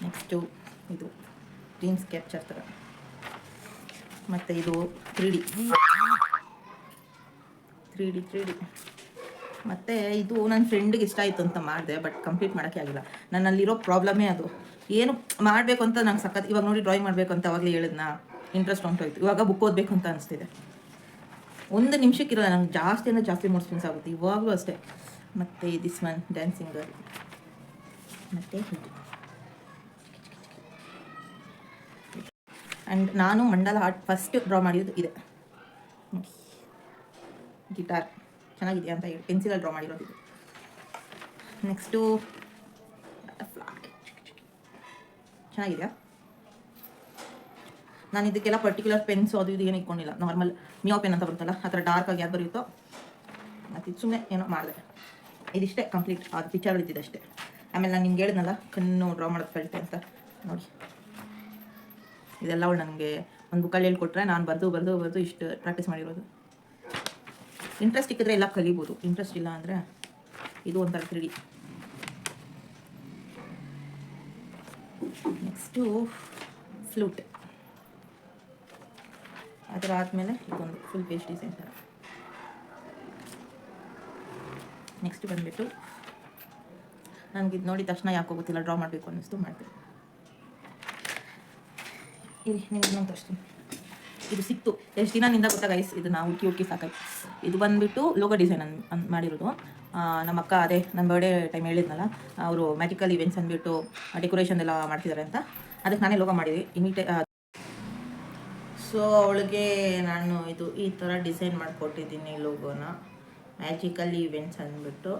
ನೆಕ್ಸ್ಟು ಇದು ಡ್ರೀಮ್ಸ್ ಕ್ಯಾಪ್ಚರ್ ಥರ. ಮತ್ತು ಇದು 3D. ಮತ್ತು ಇದು ನನ್ನ ಫ್ರೆಂಡಿಗೆ ಇಷ್ಟ ಆಯಿತು ಅಂತ ಮಾಡಿದೆ, ಬಟ್ ಕಂಪ್ಲೀಟ್ ಮಾಡೋಕ್ಕೆ ಆಗಿಲ್ಲ. ನನ್ನಲ್ಲಿರೋ ಪ್ರಾಬ್ಲಮೇ ಅದು. ಏನು ಮಾಡಬೇಕು ಅಂತ ನಂಗೆ ಸಖತ್, ಇವಾಗ ನೋಡಿ ಡ್ರಾಯಿಂಗ್ ಮಾಡಬೇಕು ಅಂತ ಅವಾಗಲೇ ಹೇಳಿದ್ನ, ಇಂಟ್ರೆಸ್ಟ್ ಹೊಂಟೋಯ್ತು. ಇವಾಗ ಬುಕ್ ಓದಬೇಕು ಅಂತ ಅನಿಸ್ತಿದೆ. ಒಂದು ನಿಮಿಷಕ್ಕಿರಲ್ಲ, ನಂಗೆ ಜಾಸ್ತಿ ಅಂದರೆ ಜಾಸ್ತಿ ಮೂಡ್ ಸ್ವಿಂಗ್ಸ್ ಆಗುತ್ತೆ ಇವಾಗಲೂ ಅಷ್ಟೇ. ಮತ್ತು ದಿಸ್ ಒನ್ ಡ್ಯಾನ್ಸಿಂಗ್ ಗರ್ಲ್. ಮತ್ತು ಇದು ಆ್ಯಂಡ್ ನಾನು ಮಂಡಲ ಆರ್ಟ್ ಫಸ್ಟ್ ಡ್ರಾ ಮಾಡಿರೋದು ಇದೆ. ಗಿಟಾರ್ ಚೆನ್ನಾಗಿದೆಯಾ ಅಂತ ಹೇಳಿ ಪೆನ್ಸಿಲಲ್ಲಿ ಡ್ರಾ ಮಾಡಿರೋದು ಇದು. ನೆಕ್ಸ್ಟು ಚೆನ್ನಾಗಿದೆಯಾ? ನಾನು ಇದಕ್ಕೆಲ್ಲ ಪರ್ಟಿಕ್ಯುಲರ್ ಪೆನ್ಸು ಅದು ಇದು ಏನು ಇಟ್ಕೊಂಡಿಲ್ಲ. ನಾರ್ಮಲ್ ಮಿಯೋ ಪೆನ್ ಅಂತ ಬರುತ್ತಲ್ಲ ಆ ಥರ ಡಾರ್ಕಾಗಿ ಯಾವ್ದು ಬರುತ್ತೋ ಮತ್ತು ಇದು ಸುಮ್ಮನೆ ಏನೋ ಮಾಡಿದೆ. ಇದಿಷ್ಟೇ ಕಂಪ್ಲೀಟ್. ಅದು ಪಿಕ್ಚರ್ ಇದ್ದಿದೆ ಅಷ್ಟೇ. ಆಮೇಲೆ ನಾನು ನಿಮ್ಗೆ ಹೇಳಿದ್ನಲ್ಲ ಕಣ್ಣು ಡ್ರಾ ಮಾಡೋದು ಕಲಿತೆ ಅಂತ ನೋಡಿ. ಇದೆಲ್ಲ ಅವಳು ನನಗೆ ಒಂದು ಬುಕ್ಕಲ್ಲಿ ಹೇಳ್ಕೊಟ್ರೆ ನಾನು ಬರೆದು ಇಷ್ಟು ಪ್ರಾಕ್ಟೀಸ್ ಮಾಡಿರೋದು. ಇಂಟ್ರೆಸ್ಟ್ ಇಕ್ಕಿದ್ರೆ ಎಲ್ಲ ಕಲಿಬೋದು, ಇಂಟ್ರೆಸ್ಟ್ ಇಲ್ಲ ಅಂದರೆ ಇದು ಒಂಥರ 3D. Next flute. ಅದರ ಆದಮೇಲೆ ಇದೊಂದು ಫುಲ್ ಪೇಜ್ ಡಿಸೈನ್ ಥರ. ನೆಕ್ಸ್ಟ್ ಬಂದುಬಿಟ್ಟು ನನಗಿದು ನೋಡಿದ ತಕ್ಷಣ ಯಾಕೋ ಗೊತ್ತಿಲ್ಲ ಡ್ರಾ ಮಾಡಬೇಕು ಅನ್ನಿಸ್ತು, ಮಾಡಿದೆ. ಇರಿ ನಿಮ್ಗೆ ಇನ್ನೊಂದು ತೋರಿಸ್ತೀನಿ. ಇದು ಸಿಕ್ತು ಎಷ್ಟು ದಿನದಿಂದ ಗೊತ್ತಾ ಗೈಸ್, ಇದು ನಾವು ಹುಡುಕಿ ಸಾಕಾಯ್ತು. ಇದು ಬಂದುಬಿಟ್ಟು ಲೋಗೋ ಡಿಸೈನ್ ಮಾಡಿರೋದು. ನಮ್ಮ ಅಕ್ಕ ಅದೇ ನನ್ನ ಬರ್ಡೇ ಟೈಮ್ ಹೇಳಿದ್ನಲ್ಲ, ಅವರು ಮ್ಯಾಜಿಕಲ್ ಇವೆಂಟ್ಸ್ ಅಂದ್ಬಿಟ್ಟು ಡೆಕೋರೇಷನ್ ಎಲ್ಲ ಮಾಡ್ತಿದ್ದಾರೆ ಅಂತ, ಅದಕ್ಕೆ ನಾನೇ ಲೋಗೋ ಮಾಡಿದ್ವಿ. ಸೊ ಅವಳಿಗೆ ನಾನು ಇದು ಈ ಥರ ಡಿಸೈನ್ ಮಾಡಿಕೊಟ್ಟಿದ್ದೀನಿ ಲೋಗೋನ, ಮ್ಯಾಜಿಕಲ್ ಇವೆಂಟ್ಸ್ ಅಂದ್ಬಿಟ್ಟು.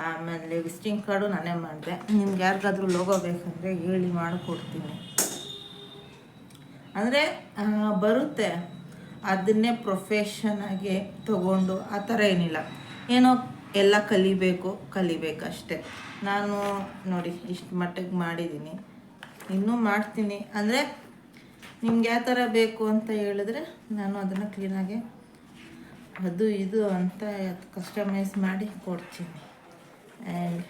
ಆಮೇಲೆ ವಿಸಿಟಿಂಗ್ ಕಾರ್ಡು ನಾನೇ ಮಾಡಿದೆ. ನಿಮ್ಗೆ ಯಾರಿಗಾದ್ರೂ ಲೋಗೋ ಬೇಕಂದರೆ ಹೇಳಿ ಮಾಡಿಕೊಡ್ತೀನಿ. ಅಂದರೆ ಬರುತ್ತೆ, ಅದನ್ನೇ ಪ್ರೊಫೆಷನಾಗಿ ತೊಗೊಂಡು ಆ ಥರ ಏನಿಲ್ಲ, ಏನೋ ಎಲ್ಲ ಕಲಿಬೇಕಷ್ಟೆ. ನಾನು ನೋಡಿ ಇಷ್ಟು ಮಟ್ಟಿಗೆ ಮಾಡಿದ್ದೀನಿ, ಇನ್ನೂ ಮಾಡ್ತೀನಿ. ಅಂದರೆ ನಿಮ್ಗೆ ಯಾವ ಥರ ಬೇಕು ಅಂತ ಹೇಳಿದ್ರೆ ನಾನು ಅದನ್ನು ಕ್ಲೀನಾಗಿ ಅದು ಇದು ಅಂತ ಕಸ್ಟಮೈಸ್ ಮಾಡಿ ಕೊಡ್ತೀನಿ. ಆ್ಯಂಡ್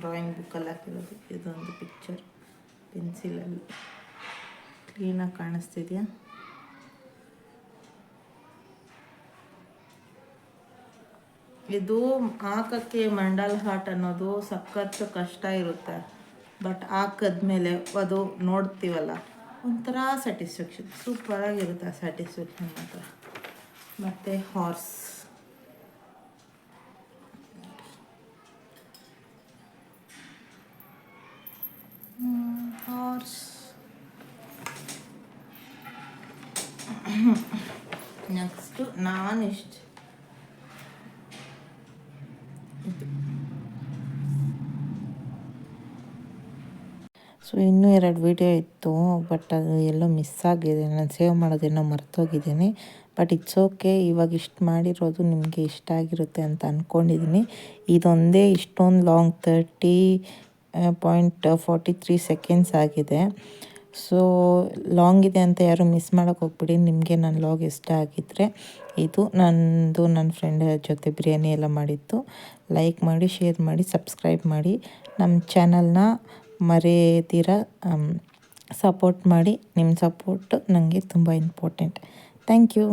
ಡ್ರಾಯಿಂಗ್ ಬುಕ್ಕಲ್ಲಿ ಹಾಕಿರೋದು ಇದೊಂದು ಪಿಕ್ಚರ್ ಪೆನ್ಸಿಲಲ್ಲಿ ಕ್ಲೀನಾಗಿ ಕಾಣಿಸ್ತಿದೆಯಾ? ಇದು ಹಾಕೋಕ್ಕೆ ಮಂಡಲ್ ಹಾರ್ಟ್ ಅನ್ನೋದು ಸಖತ್ತು ಕಷ್ಟ ಇರುತ್ತೆ, ಬಟ್ ಹಾಕಿದ್ಮೇಲೆ ಅದು ನೋಡ್ತೀವಲ್ಲ ಒಂಥರ ಸ್ಯಾಟಿಸ್ಫ್ಯಾಕ್ಷನ್, ಸೂಪರಾಗಿರುತ್ತೆ ಆ ಸ್ಯಾಟಿಸ್ಫ್ಯಾಕ್ಷನ್ ಮಾತ್ರ. ಮತ್ತು ಹಾರ್ಸ್ ನೆಕ್ಸ್ಟು ನಾನು ಇಷ್ಟು ಸೊ ಇನ್ನೂ 2 ವೀಡಿಯೋ ಇತ್ತು, ಬಟ್ ಅದು ಎಲ್ಲೋ ಮಿಸ್ ಆಗಿದೆ. ನಾನು ಸೇವ್ ಮಾಡೋದೇನೋ ಮರ್ತೋಗಿದ್ದೀನಿ. But it's okay. ಇವಾಗ ಇಷ್ಟು ಮಾಡಿರೋದು ನಿಮಗೆ ಇಷ್ಟ ಆಗಿರುತ್ತೆ ಅಂತ ಅಂದ್ಕೊಂಡಿದ್ದೀನಿ. ಇದೊಂದೇ ಇಷ್ಟೊಂದು ಲಾಂಗ್ 30.43 ಸೆಕೆಂಡ್ಸ್ ಆಗಿದೆ. ಸೊ ಲಾಂಗ್ ಇದೆ ಅಂತ ಯಾರು ಮಿಸ್ ಮಾಡೋಕ್ಕೆ ಹೋಗ್ಬಿಡಿ. ನಿಮಗೆ ನನ್ನ ಲಾಗ್ ಇಷ್ಟ ಆಗಿದ್ದರೆ ಇದು ನನ್ನ ಫ್ರೆಂಡ್ ಜೊತೆ ಬಿರಿಯಾನಿ ಎಲ್ಲ ಮಾಡಿದ್ದು. ಲೈಕ್ ಮಾಡಿ, ಶೇರ್ ಮಾಡಿ, ಸಬ್ಸ್ಕ್ರೈಬ್ ಮಾಡಿ. ನಮ್ಮ ಚಾನಲ್ನ ಮರೆಯದಿರ ಸಪೋರ್ಟ್ ಮಾಡಿ. ನಿಮ್ಮ ಸಪೋರ್ಟು ನನಗೆ ತುಂಬ ಇಂಪಾರ್ಟೆಂಟ್. Thank you.